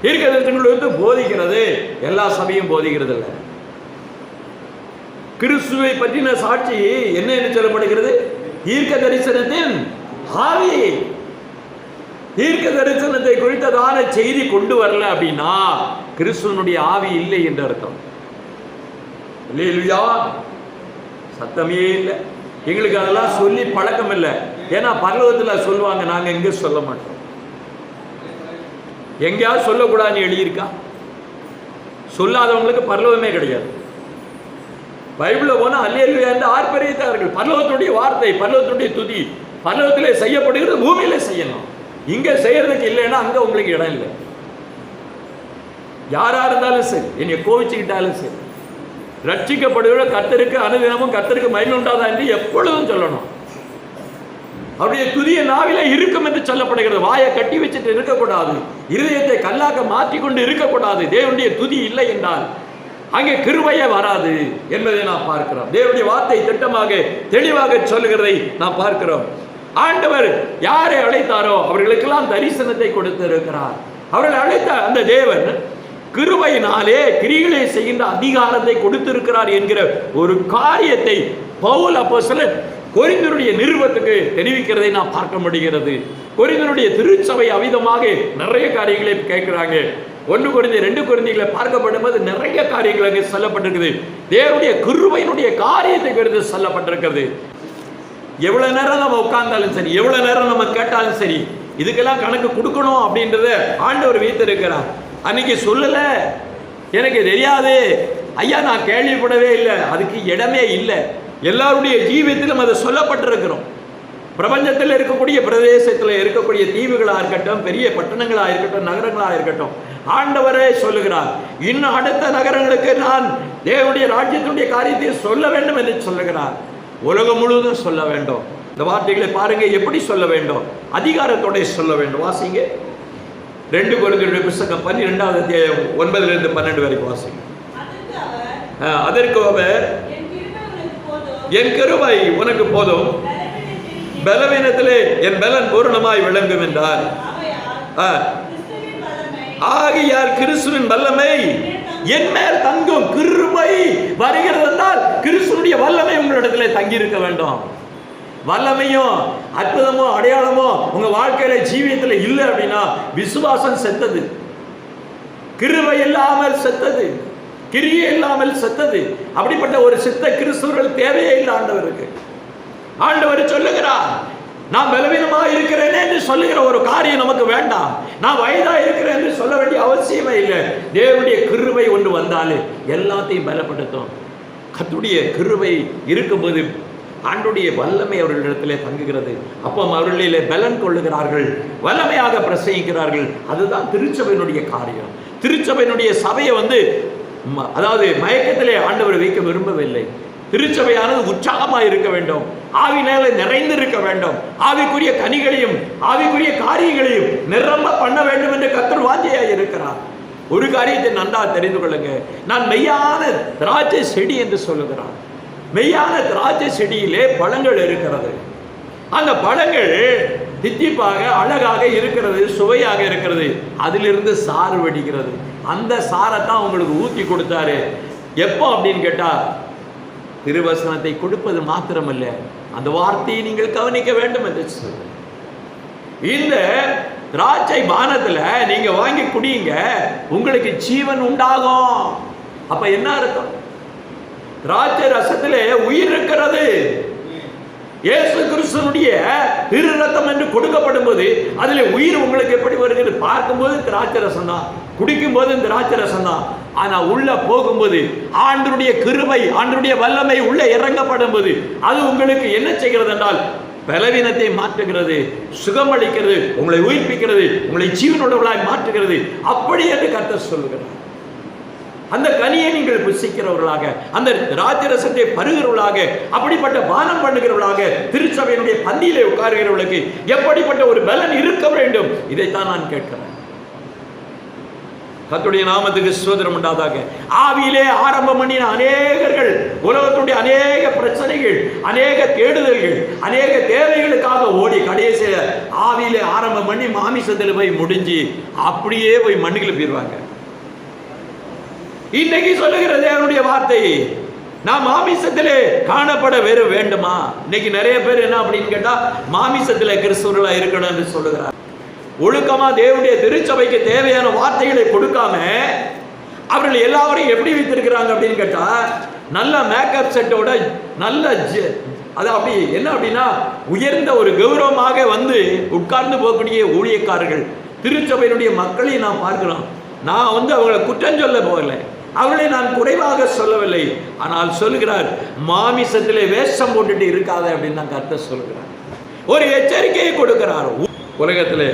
தீர்க்க தரிசனங்கள் போதிக்கிறது. எல்லா சபையும் போதிக்கிறது இல்லை. கிறிஸ்துவை பற்றின சாட்சி என்ன சொல்லப்படுகிறது? தீர்க்க தரிசனத்தின் ஆவி. தீர்க்க தரிசனத்தை குறித்ததான செய்தி கொண்டு வரல அப்படின்னா கிறிஸ்துவனுடைய ஆவி இல்லை என்று அர்த்தம். இல்லையா? சத்தமே இல்லை. எங்களுக்கு அதெல்லாம் சொல்லி பழக்கம் இல்லை. ஏன்னா பரலோகத்தில் சொல்லுவாங்க, நாங்க எங்க சொல்ல மாட்டோம். எங்கேயாவது சொல்லக்கூடாதுன்னு எழுதியிருக்கா? சொல்லாதவங்களுக்கு பரலோகமே கிடையாது. பைபிள்ல போனா அல்லேலூயா என்று ஆர்ப்பரித்தார்கள். பரலோகத்துடைய வார்த்தை, பரலோகத்துடைய துதி பரலோகத்திலே செய்யப்படுகிறது, பூமியில செய்யணும். இங்க செய்யறதுக்கு இல்லைன்னா அங்க உங்களுக்கு இடம் இல்லை. யாரா இருந்தாலும் சரி, என்னை கோவிச்சுக்கிட்டாலும் சரி, ரட்சிக்கப்படுகிற கர்த்தருக்கு அனுதினமும் கர்த்தருக்கு மகிமை உண்டாதா என்று எப்பொழுதும் சொல்லணும். அவருடைய துதிய நாவில இருக்கும் என்று சொல்லப்படுகிறது. வாயை கட்டி வச்சுட்டு இருக்கக்கூடாது, இருதயத்தை கல்லாக்க மாற்றிக்கொண்டு இருக்கக்கூடாது. தேவனுடைய துதி இல்லை என்றால் அங்கே கிருபையே வராது என்பதை நாம் பார்க்கிறோம். தேவனுடைய வார்த்தை திட்டமாக தெளிவாக சொல்லுகிறதை நாம் பார்க்கிறோம். ஆண்டவர் யாரை அழைத்தாரோ அவர்களுக்கெல்லாம் தரிசனத்தை கொடுத்திருக்கிறார். அவர்களை அழைத்த அந்த தேவன் கிருபையினாலே கிரிகளை செய்கின்ற அதிகாரத்தை கொடுத்திருக்கிறார் என்கிற ஒரு காரியத்தை பவுல் அப்போஸ்தலன் கொரிந்தியருடைய நிருபத்துக்கு தெரிவிக்கிறதை நாம் பார்க்க முடிகிறது. கொரிந்தியருடைய திருச்சபை அவிதமாக நிறைய காரியங்களை கேட்கிறாங்க. 1 கொரிந்தியர் 2 கொரிந்தியர்ல பார்க்கப்படும்போது நிறைய காரியங்கள் அங்கே சொல்லப்பட்டிருக்குது. தேவனுடைய கிருபையினுடைய காரியத்தை குறித்து சொல்லப்பட்டிருக்கிறது. எவ்வளவு நேரம் நம்ம உட்கார்ந்தாலும் சரி, எவ்வளவு நேரம் நம்ம கேட்டாலும் சரி, இதுக்கெல்லாம் கணக்கு கொடுக்கணும் அப்படின்றத ஆண்டவர் வைத்திருக்கிறார். அன்னைக்கு சொல்லல, எனக்கு தெரியாது ஐயா, நான் கேள்விப்படவே இல்லை, அதுக்கு இடமே இல்லை. எல்லாருடைய ஜீவியத்திலும் அது சொல்லப்பட்டிருக்கிறோம். பிரபஞ்சத்தில் இருக்கக்கூடிய பிரதேசத்தில் இருக்கக்கூடிய தீவுகளாக இருக்கட்டும், பெரிய பட்டணங்களாக இருக்கட்டும், நகரங்களாக இருக்கட்டும், ஆண்டவரே சொல்லுகிறார், இன்னும் அடுத்த நகரங்களுக்கு நான் தேவனுடைய ராஜ்யத்தினுடைய காரியத்தை சொல்ல வேண்டும் என்று சொல்லுகிறார். உலகம் முழுவதும் சொல்ல வேண்டும். இந்த வார்த்தைகளை பாருங்க, எப்படி சொல்ல வேண்டும், அதிகாரத்தோட சொல்ல வேண்டும். வாசிங்க 2 கொரிந்தியர் புத்தகம் 12வது அத்தியாயம் 9-12 வரைக்கும் வாசிங்க. அதற்கு அவர், என் கிருபை உனக்கு போதும், பலவீனத்திலே என் பலன் பூரணமாய் விளங்கும் என்றார். ஆகையால் கிறிஸ்துவின் வல்லமை என் மேல் தங்கும். கிருபை வருகிறது என்றால் கிறிஸ்துவினுடைய வல்லமை உங்களிடத்திலே தங்கி இருக்க வேண்டும். வல்லமையும் அற்புதமோ அடையாளமோ உங்க வாழ்க்கையில ஜீவியத்தில் இல்லை அப்படின்னா விசுவாசம் செத்தது, கிருபை இல்லாமல் செத்தது, கிரியை இல்லாமல் செத்தது. அப்படிப்பட்ட ஒரு சித்த கிறிஸ்துவர்கள் தேவையே இல்லை ஆண்டவருக்கு. ஆண்டவர் சொல்லுகிறார், நான் பலவீனமாக இருக்கிறேன் என்று சொல்லுகிற ஒரு காரியம் நமக்கு வேண்டாம். நான் வயதா இருக்கிறேன் என்று சொல்ல வேண்டிய அவசியமே இல்லை. தேவனுடைய கிருபை ஒன்று வந்தாலே எல்லாத்தையும் பலப்படுத்தும். கர்த்தருடைய கிருபை இருக்கும்போது ஆண்டுடைய வல்லமை அவர்களிடத்திலே தங்குகிறது. அப்போ அவர்களிலே பலன் கொள்ளுகிறார்கள், வல்லமையாக பிரசங்கிக்கிறார்கள். அதுதான் திருச்சபையினுடைய காரியம். திருச்சபையினுடைய சபையை அதாவது மயக்கத்திலே ஆண்டவர் வைக்க விரும்பவில்லை. திருச்சபையானது உற்சாகமாக இருக்க வேண்டும், ஆவினால நிறைந்து இருக்க வேண்டும், ஆவிக்குரிய கனிகளையும் ஆவிக்குரிய காரியங்களையும் நிரம்ப பண்ண வேண்டும் என்று கர்த்தர் வாஞ்சையாக இருக்கிறார். ஒரு காரியத்தை நன்றாக தெரிந்து கொள்ளுங்க, நான் மெய்யான திராட்சை செடி என்று சொல்லுகிறார். மெய்யான திராட்சை செடியிலே பழங்கள் இருக்கிறது. அந்த பழங்கள் தித்திப்பாக அழகாக இருக்கிறது, சுவையாக இருக்கிறது. அதிலிருந்து சாறு வடிக்கிறது. அந்த சாரைத்தான் உங்களுக்கு ஊற்றி கொடுத்தாரு. எப்போ அப்படின்னு கேட்டா, திருவசனத்தை கொடுப்பது மாத்திரமல்ல, அந்த வார்த்தையை நீங்கள் கவனிக்க வேண்டும் என்று சொல்ல. இந்த திராட்சை பானத்துல நீங்க வாங்கி குடிங்க, உங்களுக்கு ஜீவன் உண்டாகும். அப்ப என்ன அர்த்தம்? திராட்சை ரசத்திலே உயிர் இருக்கிறது. இயேசு கிறிஸ்துவினுடைய திரு ரத்தம் என்று கொடுக்கப்படும் போது அதில் உயிர் உங்களுக்கு எப்படி வருகிறது? பார்க்கும்போது திராட்சை ரசம் தான், குடிக்கும் போது திராட்சை ரசம் தான். ஆனா உள்ள போகும்போது ஆண்டவருடைய கிருபை, ஆண்டவருடைய வல்லமை உள்ள இறங்கப்படும் போது அது உங்களுக்கு என்ன செய்கிறது என்றால் பலவீனத்தை மாற்றுகிறது, சுகமளிக்கிறது, உங்களை உயிர்ப்பிக்கிறது, உங்களை ஜீவனுள்ளவர்களாய் மாற்றுகிறது. அப்படி என்று கர்த்தர் சொல்லுகிறார். அந்த கனியை நீங்கள் புசிக்கிறவர்களாக, அந்த ராஜரசத்தை பருகிறவர்களாக, அப்படிப்பட்ட பானம் பண்ணுகிறவர்களாக, திருச்சபையினுடைய பந்தியிலே உட்காருகிறவர்களுக்கு எப்படிப்பட்ட ஒரு பலன் இருக்க வேண்டும்? இதைத்தான் நான் கேட்கிறேன். கர்த்தருடைய நாமத்துக்கு ஸ்தோத்திரம் உண்டாதாக. ஆவியிலே ஆரம்பம் பண்ணின அநேகர்கள், உலகத்துடைய அநேக பிரச்சனைகள், அநேக தேடுதல்கள், அநேக தேவைகளுக்காக ஓடி கடைசியில ஆவியிலே ஆரம்பம் பண்ணி மாமிசத்தில் போய் முடிஞ்சு அப்படியே போய் மண்ணுக்குள்ள போயிடுவாங்க. இன்னைக்கு சொல்லுகிற தேவனுடைய வார்த்தை, நாம் மாமிசத்திலே காணப்பட வேறு வேண்டுமா? இன்னைக்கு நிறைய பேர் என்ன அப்படின்னு கேட்டா, மாமிசத்திலே கிறிஸ்துவர்களா இருக்கணும் என்று சொல்லுகிறார். ஒழுக்கமா தேவனுடைய திருச்சபைக்கு தேவையான வார்த்தைகளை கொடுக்காம அவர்கள் எல்லாரையும் எப்படி வைத்திருக்கிறாங்க அப்படின்னு கேட்டா, நல்ல மேக்கப் செட்டோட, நல்ல அது அப்படி என்ன அப்படின்னா உயர்ந்த ஒரு கௌரவமாக உட்கார்ந்து போகக்கூடிய ஊழியக்காரர்கள் திருச்சபையினுடைய மக்களை நாம் பார்க்கிறோம். நான் அவங்களை குற்றம் சொல்ல போகலை, அவளை நான் குறைவாக சொல்லவில்லை. ஆனால் சொல்லுகிறார், மாமிசத்திலே வேஷம் போட்டுட்டு இருக்காத அப்படின்னு நான் கர்த்தர் சொல்லுகிறார். ஒரு எச்சரிக்கையை கொடுக்கிறார். உலகத்திலே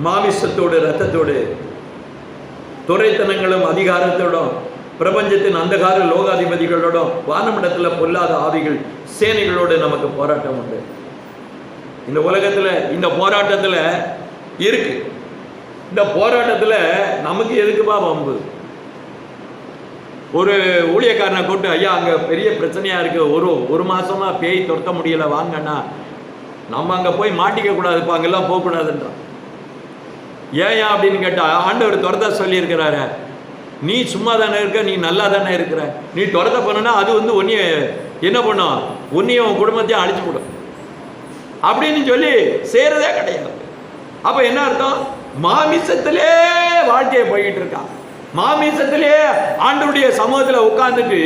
மாமிசத்தோடு ரத்தத்தோடு துரைத்தனங்களும் அதிகாரத்தோடும் பிரபஞ்சத்தின் அந்தகார லோகாதிபதிகளோடும் வானமண்டலத்தில் பொல்லாத ஆவிகள் சேனைகளோடு நமக்கு போராட்டம் உண்டு. இந்த உலகத்தில் இந்த போராட்டத்தில் இருக்கு. இந்த போராட்டத்தில் நமக்கு எதுக்குப்பா வம்பு? ஒரு ஊழியக்காரனை கூப்பிட்டு, ஐயா அங்கே பெரிய பிரச்சனையாக இருக்குது, ஒரு மாதமாக பேய் துரத்த முடியலை, வாங்கன்னா நம்ம அங்கே போய் மாட்டிக்க கூடாதுப்பா, அங்கெல்லாம் போகக்கூடாதுன்றான். ஏன் அப்படின்னு கேட்டால், ஆண்டவர் துரத்த சொல்லியிருக்கிறாரு, நீ சும்மா தானே இருக்க, நீ நல்லா தானே இருக்கிற, நீ துரத்த பண்ணனா அது ஒன்றைய என்ன பண்ணும், உன்னையும் குடும்பத்தையும் அழிச்சு விடும் அப்படின்னு சொல்லி செய்கிறதே கிடையாது. அப்போ என்ன அர்த்தம்? மாமிசத்திலே வாழ்க்கையை போயிட்டு இருக்கான். மாமிசத்திலே ஆண்டவருடைய சமூகத்தில் உட்கார்ந்துட்டு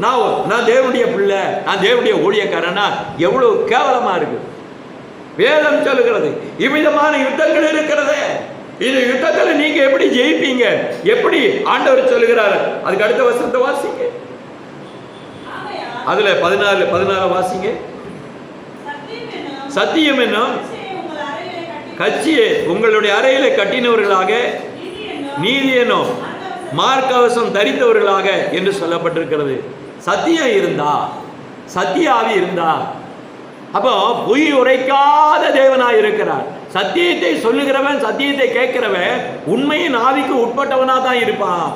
நான் தேவனுடைய பிள்ளை, நான் தேவனுடைய ஊழியக்காரனா, எவ்வளவு கேவலமா இருக்கு. வேதம் சொல்லுகிறது இவ்விதமான யுத்தங்கள் இருக்கிறது. இந்த யுத்தங்களை நீங்க எப்படி ஜெயிப்பீங்க? எப்படி ஆண்டவர் சொல்லுகிறார்? அதுக்கு அடுத்த வசனத்தை வாசிங்க. அதுல 14 வாசிங்க. சத்தியம் என்னும் கட்சியை உங்களுடைய அறையில கட்டினவர்களாக, நீதி என்னும் மார்க்கவசம் தரித்தவர்களாக என்று சொல்லப்பட்டிருக்கிறது. சத்தியம் இருந்தா, சத்திய ஆவி இருந்தா, அப்போ பொய் உரைக்காத தேவனாய் இருக்கிறார். சத்தியத்தை சொல்லுகிறவன், சத்தியத்தை கேட்கிறவன் உண்மையின் ஆவிக்கு உட்பட்டவனா தான் இருப்பான்.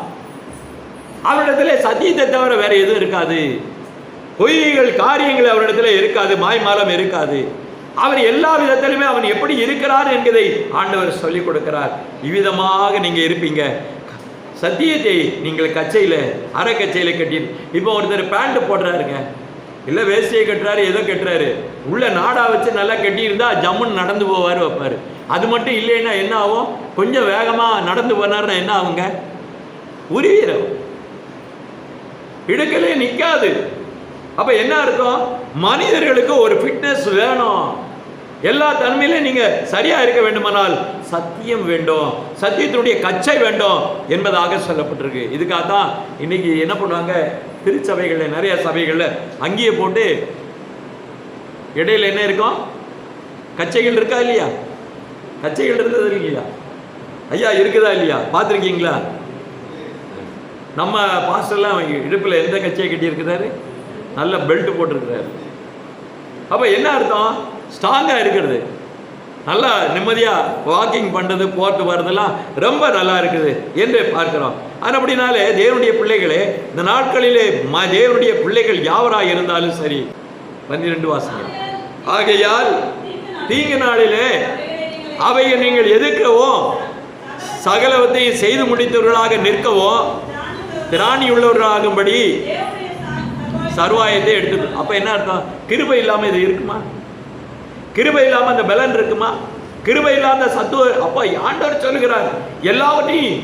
அவரிடத்துல சத்தியத்தை தவிர வேற எதுவும் இருக்காது. பொய்கள் காரியங்கள் அவரிடத்துல இருக்காது, மாய்மாலம் இருக்காது. அவர் எல்லா விதத்திலுமே அவன் எப்படி இருக்கிறார் என்பதை ஆண்டவர் சொல்லிக் கொடுக்கிறார். இவ்விதமாக நீங்க இருப்பீங்க. சத்தியத்தை நீங்கள் கச்சையில, அரை கச்சையில கட்டி, இப்போ ஒருத்தர் பேண்ட் போடுறாருங்க, இல்லை வேஷ்டியை கட்டுறாரு, ஏதோ கட்டுறாரு, உள்ள நாடா வச்சு நல்லா கட்டி இருந்தா ஜம்முன்னு நடந்து போவார் வைப்பாரு. அது மட்டும் இல்லைன்னா என்ன ஆகும்? கொஞ்சம் வேகமா நடந்து போனார்னா என்ன ஆகுங்க? உருவீரம், இடுக்கலே நிற்காது. அப்ப என்ன அர்த்தம்? மனிதர்களுக்கு ஒரு ஃபிட்னஸ் வேணும். எல்லா தன்மையிலும் நீங்க சரியா இருக்க வேண்டுமானால் சத்தியம் வேண்டும், சத்தியத்தினுடைய கச்சை வேண்டும் என்பதாக சொல்லப்பட்டிருக்கு. இதுக்காக தான் இன்னைக்கு என்ன பண்ணுவாங்க, திருச்சபைகள்ல, நிறைய சபைகள்ல அங்கேயே போட்டு இடையில என்ன இருக்கும்? கச்சைகள் இருக்கா இல்லையா? கச்சைகள் இருந்தது இல்லையா ஐயா? இருக்குதா இல்லையா? பார்த்துருக்கீங்களா? நம்ம பாஸ்டர்லாம் இடுப்புல எந்த கச்சையை கட்டி இருக்கிறாரு? நல்ல பெல்ட் போட்டிருக்கிறாரு. அப்ப என்ன அர்த்தம்? ஸ்ட்ராங்கா இருக்கிறது, நல்லா நிம்மதியா வாக்கிங் பண்றது, போட்டு வர்றதெல்லாம் ரொம்ப நல்லா இருக்குது என்று பார்க்கிறோம். அப்படினாலே தேவனுடைய பிள்ளைகளே, இந்த நாட்களிலே தேவனுடைய பிள்ளைகள் யாவராய் இருந்தாலும் சரி, 12 வாசகம். ஆகையால் தீங்கு நாளிலே அவையை நீங்கள் எதிர்க்கவும், சகலவற்றையும் செய்து முடித்தவர்களாக நிற்கவும், திராணி உள்ளவர்களாகும்படி சர்வாயத்தை எடுத்து. அப்ப என்ன அர்த்தம்? கிருபை இல்லாம இது இருக்குமா? கிருபை இல்லாம அந்த பலன் இருக்குமா? கிருபை இல்லாத சத்துவ. அப்ப ஆண்டவர் சொல்லுகிறார், எல்லாவற்றையும்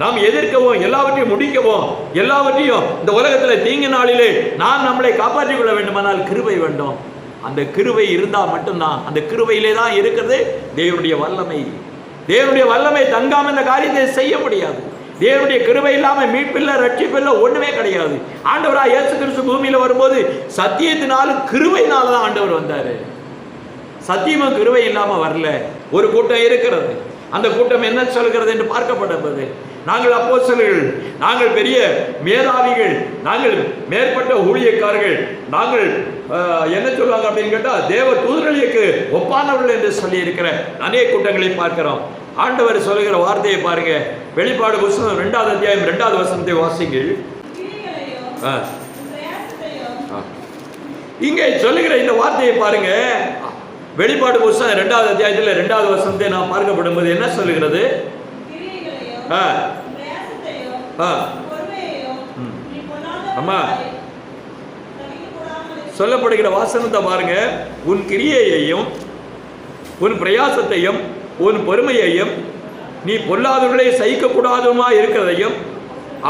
நாம் எதிர்க்கவும், எல்லாவற்றையும் முடிக்கவும், எல்லாவற்றையும் இந்த உலகத்துல தீங்கு நாளிலே நாம் நம்மளை காப்பாற்றிக் கொள்ள வேண்டுமானால் கிருபை வேண்டும். அந்த கிருபை இருந்தா மட்டும்தான், அந்த கிருபையிலே தான் இருக்கிறது தேவனுடைய வல்லமை. தேவனுடைய வல்லமை தங்காம இந்த காரியத்தை செய்ய முடியாது. தேவனுடைய கிருபை இல்லாம மீட்பில்லை, ரட்சிப்பில்லை, ஒண்ணுமே கிடையாது. ஆண்டவராக இயேசு கிறிஸ்து பூமியில வரும்போது சத்தியத்தினாலும் கிருபையினால தான் ஆண்டவர் வந்தாரு. சத்தியமும் கிருபை இல்லாம வரல. ஒரு கூட்டம் இருக்கிறது. அந்த கூட்டம் என்ன சொல்கிறது என்று பார்க்கப்பட்டது. நாங்கள் அப்போஸ்தலர்கள், நாங்கள் பெரிய மேதாவிகள், நாங்கள் மேற்பட்ட ஊழியக்காரர்கள், நாங்கள் என்ன சொல்லுவாங்க அப்படின்னு கேட்டா தேவ தூதர்களுக்கு ஒப்பானவர்கள் என்று சொல்லி இருக்கிற அநேக கூட்டங்களை பார்க்கிறோம். ஆண்டவர் சொல்லுகிற வார்த்தையை பாருங்க. வெளிப்பாடு புத்தகம் 2வது அத்தியாயம் 2வது வசனத்தை வாசிங்கள். இங்கே சொல்லுகிற இந்த வார்த்தையை பாருங்க. வெளிப்பாடு புத்தகம் 2வது அத்தியாயத்தில் 2வது வசனத்தை நாம் பார்க்கப்படும் போது என்ன சொல்லுகிறது? அம்மா சொல்லப்படுகிற வாசனத்தை பாருங்க. உன் கிரியையையும், உன் பிரயாசத்தையும், உன் பொறுமையையும், நீ பொல்லாதவர்களை சகிக்கக்கூடாதுமா இருக்கிறதையும்,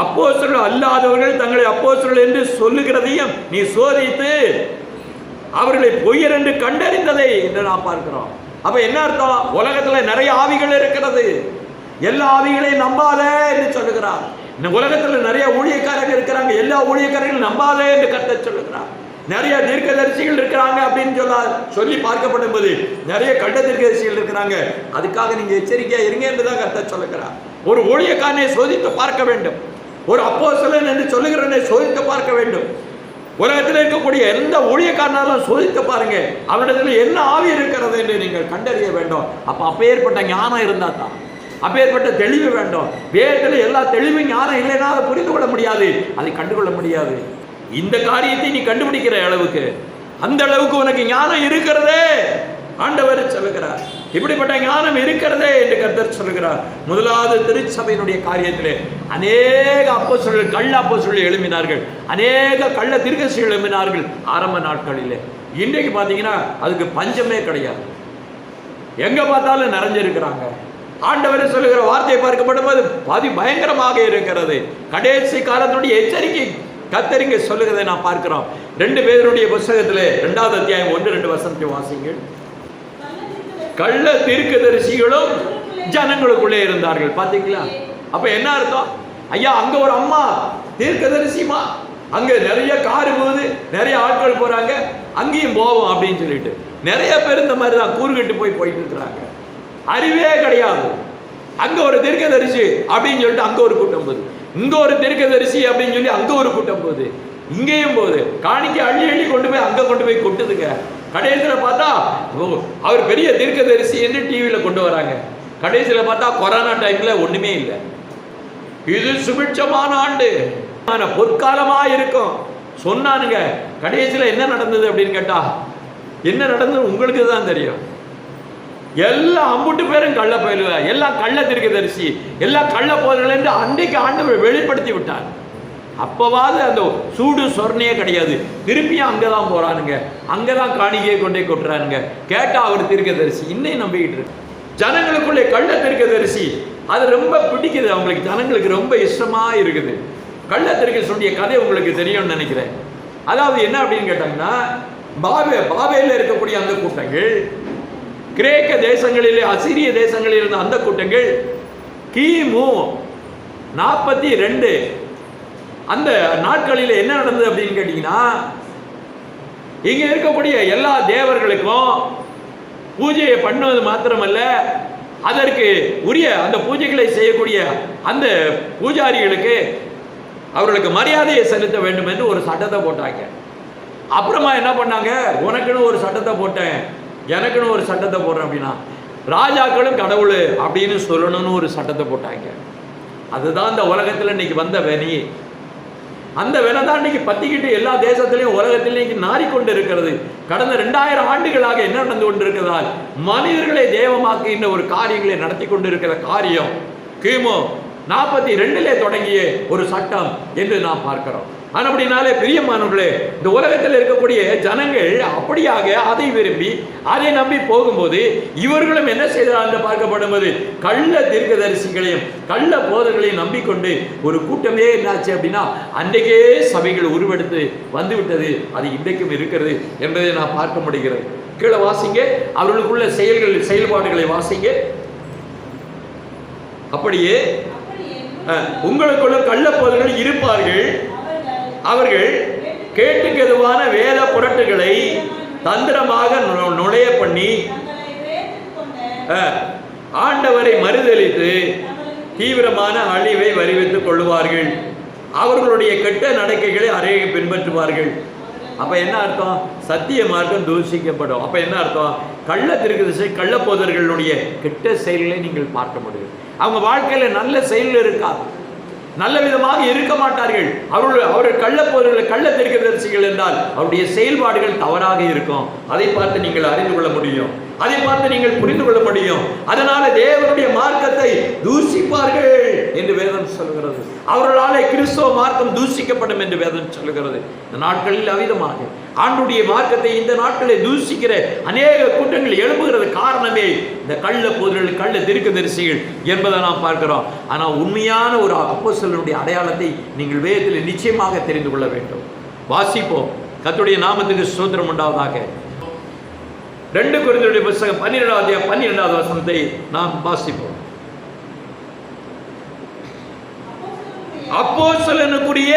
அப்போஸ்தலர்கள் அல்லாதவர்கள் தங்களை அப்போஸ்தலர்கள் என்று சொல்லுகிறதையும் நீ சோதித்து அவர்களை பொய்யர் என்று கண்டறிந்ததை என்று நாம் பார்க்கிறோம். அப்ப என்ன அர்த்தம்? உலகத்துல நிறைய ஆவிகள் இருக்கிறது, எல்லா ஆவிகளையும் நம்பாதே என்று சொல்லுகிறார். இந்த உலகத்துல நிறைய ஊழியக்காரர்கள் இருக்கிறாங்க, எல்லா ஊழியக்காரர்களும் நம்பாதே என்று கர்த்தர் சொல்லுகிறார். நிறைய தீர்க்கதரிசிகள் இருக்கிறாங்க அப்படின்னு சொல்லி பார்க்கப்படும் போது நிறைய கள்ள தீர்க்கதரிசிகள் இருக்கிறாங்க. அதுக்காக நீங்க எச்சரிக்கையா இருங்க என்றுதான் கர்த்தர் சொல்லுகிறார். ஒரு ஊழியக்காரனை சோதித்து பார்க்க வேண்டும், ஒரு அப்போஸ்தலன் என்று சொல்லுகிறவனை சோதித்து பார்க்க வேண்டும். உலகத்தில் இருக்கக்கூடிய எந்த ஊழியக்காரனாலும் சோதித்து பாருங்க, அவரிடத்துல என்ன ஆவி இருக்கிறது என்று நீங்கள் கண்டறிய வேண்டும். அப்பேற்பட்ட ஞானம் இருந்தா தான், அப்பேற்பட்ட தெளிவு வேண்டும். வேதத்தில் எல்லா தெளிவும் ஞானம் இல்லைன்னா அதை புரிந்து கொள்ள முடியாது, அதை கண்டுகொள்ள முடியாது. இந்த காரியத்தை நீ கண்டுபிடிக்கிற அளவுக்கு, அந்த அளவுக்கு உனக்கு ஞானம் இருக்கிறதே ஆண்டவர் சொல்லுகிறார். இப்படிப்பட்ட ஞானம் இருக்கிறதே என்று கர்த்தர் சொல்லுகிறார். முதலாவது திருச்சபையினுடைய காரியத்திலே அநேக அப்போஸ்தலர்கள், கள்ள அப்போஸ்தலர்கள் எழுப்பினார்கள், அநேக கள்ள தீர்க்கதரிசிகள் எழுப்பினார்கள் ஆரம்ப நாட்களிலே. இன்றைக்கு பார்த்தீங்கன்னா அதுக்கு பஞ்சமே கிடையாது. எங்க பார்த்தாலும் நிறைஞ்சிருக்கிறாங்க. ஆண்டவர் சொல்லுகிற வார்த்தையை பார்க்கப்படும்போது பாதி பயங்கரமாக இருக்கிறது. கடைசி காலத்துடைய எச்சரிக்கை கர்த்தர் சொல்லுகிறதை நான் பார்க்கிறோம். 2 பேருடைய புத்தகத்திலே 2வது அத்தியாயம் 1-2 வசனத்தை வாசிங்கள். கள்ள தீர்க்கதரிசிகளும் ஜனங்களுக்குள்ளே இருந்தார்கள். பாத்தீங்களா? அப்ப என்ன அர்த்தம்? ஐயா, அங்க ஒரு அம்மா தீர்க்கதரிசிமா, அங்க நிறைய காரு போகுது, நிறைய ஆட்கள் போறாங்க, அங்கேயும் போவோம் அப்படின்னு சொல்லிட்டு நிறைய பேர் இந்த மாதிரி தான் கூறுகட்டு போயிட்டு இருக்கிறாங்க. அறிவே கிடையாது. அங்க ஒரு தீர்க்கதரிசி அப்படின்னு சொல்லிட்டு அங்க ஒரு கூட்டம் போகுது, இங்க ஒரு தீர்க்கதரிசி அப்படின்னு சொல்லி அங்க ஒரு கூட்டம் போகுது, இங்கேயும் போகுது. காணிக்கை அள்ளி அள்ளி கொண்டு போய் கொட்டுதுங்க. கடைசியில் பார்த்தா அவர் பெரிய தீர்க்கதரிசி என்று டிவியில் கொண்டு வராங்க. கடைசியில் பார்த்தா கொரோனா டைம்ல ஒண்ணுமே இல்லை. இது சுபிட்சமான ஆண்டு, பொற்காலமா இருக்கும் சொன்னானுங்க. கடைசியில் என்ன நடந்தது அப்படின்னு கேட்டா, என்ன நடந்தது உங்களுக்கு தான் தெரியும். எல்லாம் அம்புட்டு பேரும் கள்ள பயிலுவ, எல்லாம் கள்ள தீர்க்கதரிசி, எல்லாம் கள்ள போதர்கள் என்று அன்றைக்கு ஆண்டவர் வெளிப்படுத்தி விட்டார். அப்பவாது அந்த சூடு சொர்ணையே கிடையாது. திருப்பியும் அங்கதான் போறானுங்க, அங்கதான் காணிக்கையை கொண்டே கொட்டுறானுங்க. கேட்டா அவர் தீர்க்கதரிசி. இன்னும் நம்பிக்கிட்டு இருக்கு. ஜனங்களுக்குள்ளே கள்ள தீர்க்கதரிசி அது ரொம்ப பிடிக்குது அவங்களுக்கு, ஜனங்களுக்கு ரொம்ப இஷ்டமா இருக்குது. கள்ள தீர்க்கதரிசியுடைய கதை உங்களுக்கு தெரியும்னு நினைக்கிறேன். அதாவது என்ன அப்படின்னு கேட்டாங்கன்னா, பாபேல இருக்கக்கூடிய அந்த கூட்டங்கள், கிரேக்க தேசங்களிலே அசிரிய தேசங்களில் இருந்த அந்த கூட்டங்கள் கிமு 42 அந்த நாட்களில் என்ன நடந்தது அப்படின்னு கேட்டீங்கன்னா, இங்க இருக்கக்கூடிய எல்லா தேவர்களுக்கும் பூஜையை பண்ணுவது மாத்திரமல்ல, அதற்கு உரிய அந்த பூஜைகளை செய்யக்கூடிய அந்த பூஜாரிகளுக்கு அவர்களுக்கு மரியாதையை செலுத்த வேண்டும் என்று ஒரு சட்டத்தை போட்டாங்க. அப்புறமா என்ன பண்ணாங்க, உனக்குன்னு ஒரு சட்டத்தை போட்டேன், எனக்குன்னு ஒரு சட்டத்தை போடுறேன் அப்படின்னா, ராஜாக்களும் கடவுள் அப்படின்னு சொல்லணும்னு ஒரு சட்டத்தை போட்டாங்க. அதுதான் இந்த உலகத்தில் இன்னைக்கு வந்த வெனி. அந்த வெனை தான் இன்னைக்கு பத்திக்கிட்டு எல்லா தேசத்திலையும் உலகத்திலையும் இன்னைக்கு நாறிக்கொண்டு இருக்கிறது. கடந்த 2000 ஆண்டுகளாக என்ன நடந்து கொண்டிருக்கிறதால் மனிதர்களை தெய்வமாக்குகின்ற ஒரு காரியங்களை நடத்தி கொண்டிருக்கிற காரியம் கிமு 42 தொடங்கிய ஒரு சட்டம் என்று நாம் பார்க்கிறோம். அப்படினாலே பிரியமானவர்களே, இந்த உலகத்தில் இருக்கக்கூடிய ஜனங்கள் அப்படியாக அதை விரும்பி அதை நம்பி போகும்போது இவர்களும் என்ன செய்தார் என்று பார்க்கப்படும்போது கள்ள தீர்க்கதரிசிகளையும் கள்ள போதர்களையும் நம்பிக்கொண்டு ஒரு கூட்டமே என்னாச்சு அப்படின்னா அன்றைக்கே சபைகள் உருவெடுத்து வந்துவிட்டது. அது இன்றைக்கும் இருக்கிறது என்பதை நான் பார்க்க முடிகிறது. கீழே வாசிங்க, அவர்களுக்குள்ள செயல்பாடுகளை வாசிங்க. அப்படியே உங்களுக்குள்ள கள்ள போதர்கள் இருப்பார்கள். அவர்கள் கேட்டுக்கெதுவான வேத புரட்டுகளை தந்திரமாக நுழைய பண்ணி ஆண்டவரை மறுதலித்து தீவிரமான அழிவை வருவித்துக் கொள்வார்கள். அவர்களுடைய கெட்ட நடக்கைகளை அறையை பின்பற்றுவார்கள். அப்ப என்ன அர்த்தம்? சத்திய மார்க்கம் தூஷிக்கப்படும். அப்ப என்ன அர்த்தம்? கள்ள தீர்க்கதரிசி கள்ள போதர்களுடைய கெட்ட செயல்களை நீங்கள் பார்க்க முடியும். அவங்க வாழ்க்கையில நல்ல செயல் இருக்காது, நல்ல விதமாக இருக்க மாட்டார்கள். அவர்கள் கள்ள போதர்கள் கள்ள தீர்க்கதரிசிகள் என்றால் அவருடைய செயல்பாடுகள் தவறாக இருக்கும். அதை பார்த்து நீங்கள் அறிந்து கொள்ள முடியும், அதை பார்த்து நீங்கள் புரிந்து கொள்ள முடியும். அதனால தேவனுடைய மார்க்கத்தை தூஷிப்பார்கள் என்று வேதம் சொல்கிறது. அவர்களாலே கிறிஸ்தவ மார்க்கம் தூஷிக்கப்படும் என்று வேதம் சொல்கிறது. இந்த நாட்களில் அவிதமாக ஆண்டுடைய மார்க்கத்தை இந்த நாட்களில் தூஷிக்கிற அநேக கூட்டங்கள் எழுப்புகிறது. காரணமே இந்த கள்ள போதர்கள் கள்ள தீர்க்கதரிசிகள் என்பதை நாம் பார்க்கிறோம். ஆனால் உண்மையான ஒரு அப்போஸ்தலனுடைய அடையாளத்தை நீங்கள் வேதத்தில் நிச்சயமாக தெரிந்து கொள்ள வேண்டும். வாசிப்போம். கர்த்தருடைய நாமத்துக்கு ஸ்தோத்திரம் உண்டாவதாக. 2 கொரிந்தியருடைய புத்தகம் 12வது வசனத்தை நாம் வாசிப்போம். அப்போஸ்தலனுக்குரிய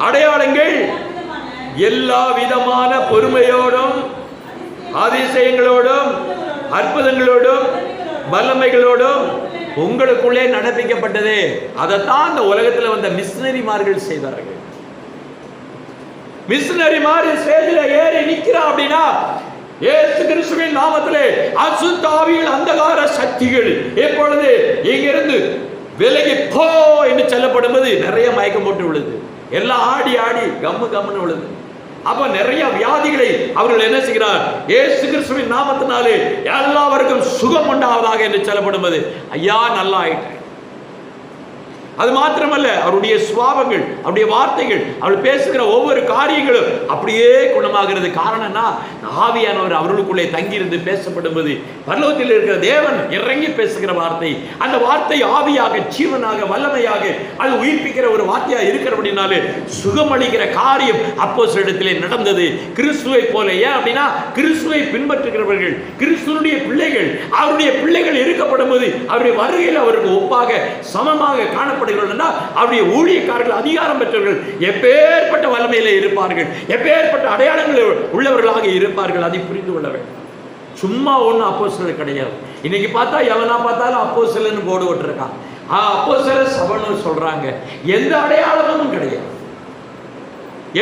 அடையாளங்கள் எல்லா விதமான பொறுமையோடும் அதிசயங்களோடும் அற்புதங்களோடும் வல்லமைகளோடும் உங்களுக்குள்ளே நடப்பிக்கப்பட்டது. அதைத்தான் இந்த உலகத்தில் வந்த மிஷனரிமார்கள் செய்தார்கள். மிஷனரிமார் ஸ்டேஜில் ஏறி நிற்கிறா அப்படின்னா இயேசு கிறிஸ்துவின் நாமத்திலே அசுத்த ஆவிகள் அந்தகார சக்திகள் எப்பொழுது இங்கிருந்து விலகி போ என்று சொல்லப்படும்போது நிறைய மயக்கம் போட்டு விழுது, எல்லாம் ஆடி ஆடி கம்முன்னு விழுது. அப்ப நிறைய வியாதிகளை அவர்கள் என்ன செய்கிறார்? இயேசு கிறிஸ்துவின் நாமத்தினாலே எல்லாருக்கும் சுகம் உண்டாவதாக என்று சொல்லப்படும்போது ஐயா நல்லா ஆயிட்டேன். அது மாத்திரமல்ல, அவருடைய சுவாபங்கள், அவருடைய வார்த்தைகள், அவர் பேசுகிற ஒவ்வொரு காரியங்களும் அப்படியே குணமாகிறது. காரணம்னா ஆவியானவர் அவர்களுக்குள்ளே தங்கியிருந்து பேசப்படும் போது பரலோகத்தில் இருக்கிற தேவன் இறங்கி பேசுகிற வார்த்தை, அந்த வார்த்தை ஆவியாக, ஜீவனாக, வல்லமையாக, அது உயிர்ப்பிக்கிற ஒரு வார்த்தையாக இருக்கிறபடினாலே சுகமளிக்கிற காரியம் அப்போஸ்தலரிடத்திலே நடந்தது. கிறிஸ்துவை போல. ஏன் அப்படின்னா கிறிஸ்துவை பின்பற்றுகிறவர்கள், கிறிஸ்துவனுடைய பிள்ளைகள், அவருடைய பிள்ளைகள் இருக்கப்படும் போது அவருடைய வருகையில் அவருக்கு ஒப்பாக சமமாக காணப்படுகிறார்கள். அவருடைய ஊழியக்காரர்கள், அதிகாரம் பெற்றவர்கள் எப்பேற்பட்ட வல்லமையிலே இருப்பார்கள், எப்பேற்பட்ட அடையாளங்கள் உள்ளவர்களாக இருப்பார்கள். அதை புரிந்து கொள்ள வேண்டும். சும்மா ஒன்றும் அப்போஸ்தலர் கிடையாது. இன்னைக்கு பார்த்தா எவனா பார்த்தாலும் அப்போஸ்தலர்னு போர்டு போட்டிருக்கான். அப்போஸ்தலர் சபைன்னு சொல்றாங்க. எந்த அடையாளமும் கிடையாது,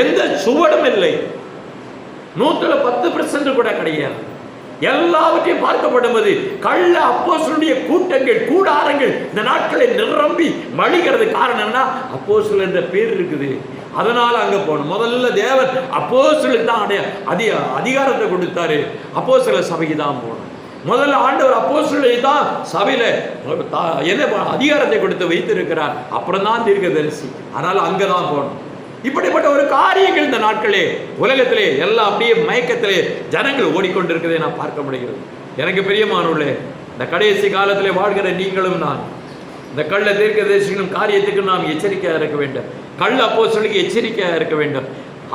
எந்த சுவடும் இல்லை, 110% கூட கிடையாது. எல்லாவற்றையும் பார்க்கப்படும்போது கள்ள அப்போஸ்தலருடைய கூட்டங்கள், கூடாரங்கள் இந்த நாட்களை நிரம்பி மழிகிறது. காரணம்னா அப்போஸ்தலர் என்ற பேர் இருக்குது, அதனால அங்க போகணும். முதல்ல தேவன் அப்போஸ்தலருக்கு தான் அதிகாரத்தை கொடுத்தாரு, அப்போஸ்தலர் சபைக்கு தான் போகணும். முதல்ல ஆண்டவர் அப்போஸ்தலரை தான் சபையில என்ன அதிகாரத்தை கொடுத்து வைத்திருக்கிறார், அப்புறம் தான் தீர்க்கதரிசி, அதனால அங்கதான் போகணும். இப்படிப்பட்ட ஒரு காரியங்கள் இந்த நாட்களே உலகத்திலே எல்லாம் அப்படியே மயக்கத்திலே ஜனங்கள் ஓடிக்கொண்டிருக்கிறதை நான் பார்க்க முடிகிறது. எனக்கு பிரியமானவர்களே, இந்த கடைசி காலத்திலே வாழ்கிற நீங்களும் நான் இந்த கள்ள தீர்க்கதரிசிகளும் காரியத்துக்கு நாம் எச்சரிக்கையாக இருக்க வேண்டும். கள்ள அப்போஸ்தலருக்கு எச்சரிக்கையாக இருக்க வேண்டும்.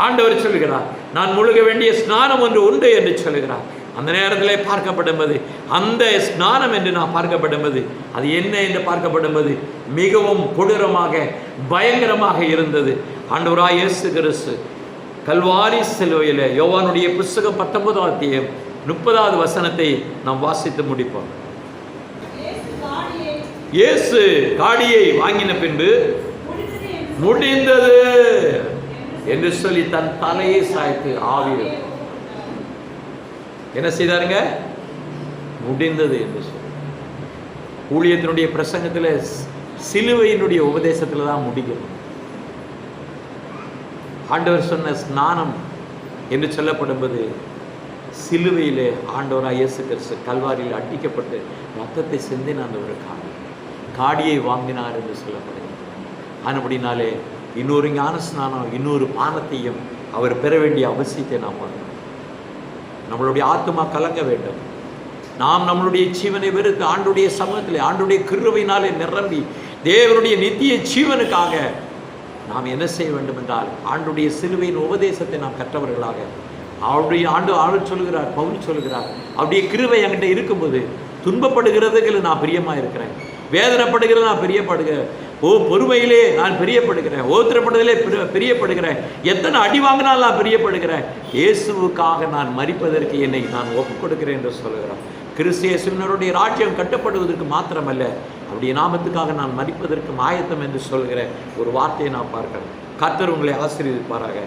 ஆண்டவர் சொல்கிறார், நான் முழுக வேண்டிய ஸ்நானம் ஒன்று உண்டு என்று சொல்கிறார். அந்த நேரத்தில் பார்க்கப்படும்போது, அந்த ஸ்நானம் என்று நான் பார்க்கப்படும்போது, அது என்ன என்று பார்க்கப்படும்போது மிகவும் கொடூரமாக, பயங்கரமாக இருந்தது. ஆண்டவராய் இயேசு கிறிஸ்து கல்வாரி சிலுவையில், யோவானுடைய புத்தகம் 19ஆம் அத்தியாயம் 30வது வசனத்தை நாம் வாசித்து முடிப்போம். இயேசு காடியை வாங்கின பின்பு முடிந்தது என்று சொல்லி தன் தலையை சாய்த்து ஆவியில் என்ன செய்தாருங்க? முடிந்தது என்று சொல்லி. ஊழியத்தினுடைய பிரசங்கத்தில் சிலுவையினுடைய உபதேசத்தில் தான் முடிக்கணும். ஆண்டவர் சொன்ன ஸ்நானம் என்று சொல்லப்படும்போது சிலுவையிலே ஆண்டவராக இயேசு கிறிஸ்து கல்வாரியில் அடிக்கப்பட்டு ரத்தத்தை சிந்தின அந்த ஒரு காடியை வாங்கினார் என்று சொல்லப்படுகிறது. அப்படினாலே இன்னொரு ஞான ஸ்நானம், இன்னொரு பானத்தையும் அவர் பெற வேண்டிய அவசியத்தை நாம் பார்க்கணும். நம்மளுடைய ஆத்மா கலங்க வேண்டும். நாம் நம்மளுடைய ஜீவனை வெறுத்து ஆண்டுடைய சமூகத்தில் ஆண்டுடைய கிருபையினாலே நிரம்பி தேவனுடைய நித்திய ஜீவனுக்காக நாம் என்ன செய்ய வேண்டும் என்றால் ஆண்டுடைய சிலுவையின் உபதேசத்தை நாம் கற்றவர்களாக அவருடைய ஆண்டு சொல்கிறார், பவுல் சொல்கிறார், அவருடைய கிருபை என்கிட்ட இருக்கும்போது துன்பப்படுகிறதுக்கு நான் பிரியமாக இருக்கிறேன், வேதனைப்படுகிறது நான் பிரியப்படுகிறேன், பொறுமையிலே நான் பிரியப்படுகிறேன், ஓத்திரப்படுதலே பிரியப்படுகிறேன், எத்தனை அடி வாங்கினால் நான் பிரியப்படுகிறேன், இயேசுவுக்காக நான் மரிப்பதற்கு என்னை நான் ஒப்புக் கொடுக்கிறேன் என்று சொல்கிறார். கிறிஸ்து இயேசுவினருடைய ராஜ்யம் கட்டப்படுவதற்கு மாத்திரமல்ல, அவருடைய நாமத்துக்காக நான் மரிப்பதற்கு ஆயத்தம் என்று சொல்கிற ஒரு வார்த்தையை நான் பார்க்கிறேன். கர்த்தர் உங்களை ஆசீர்வதிப்பாராக.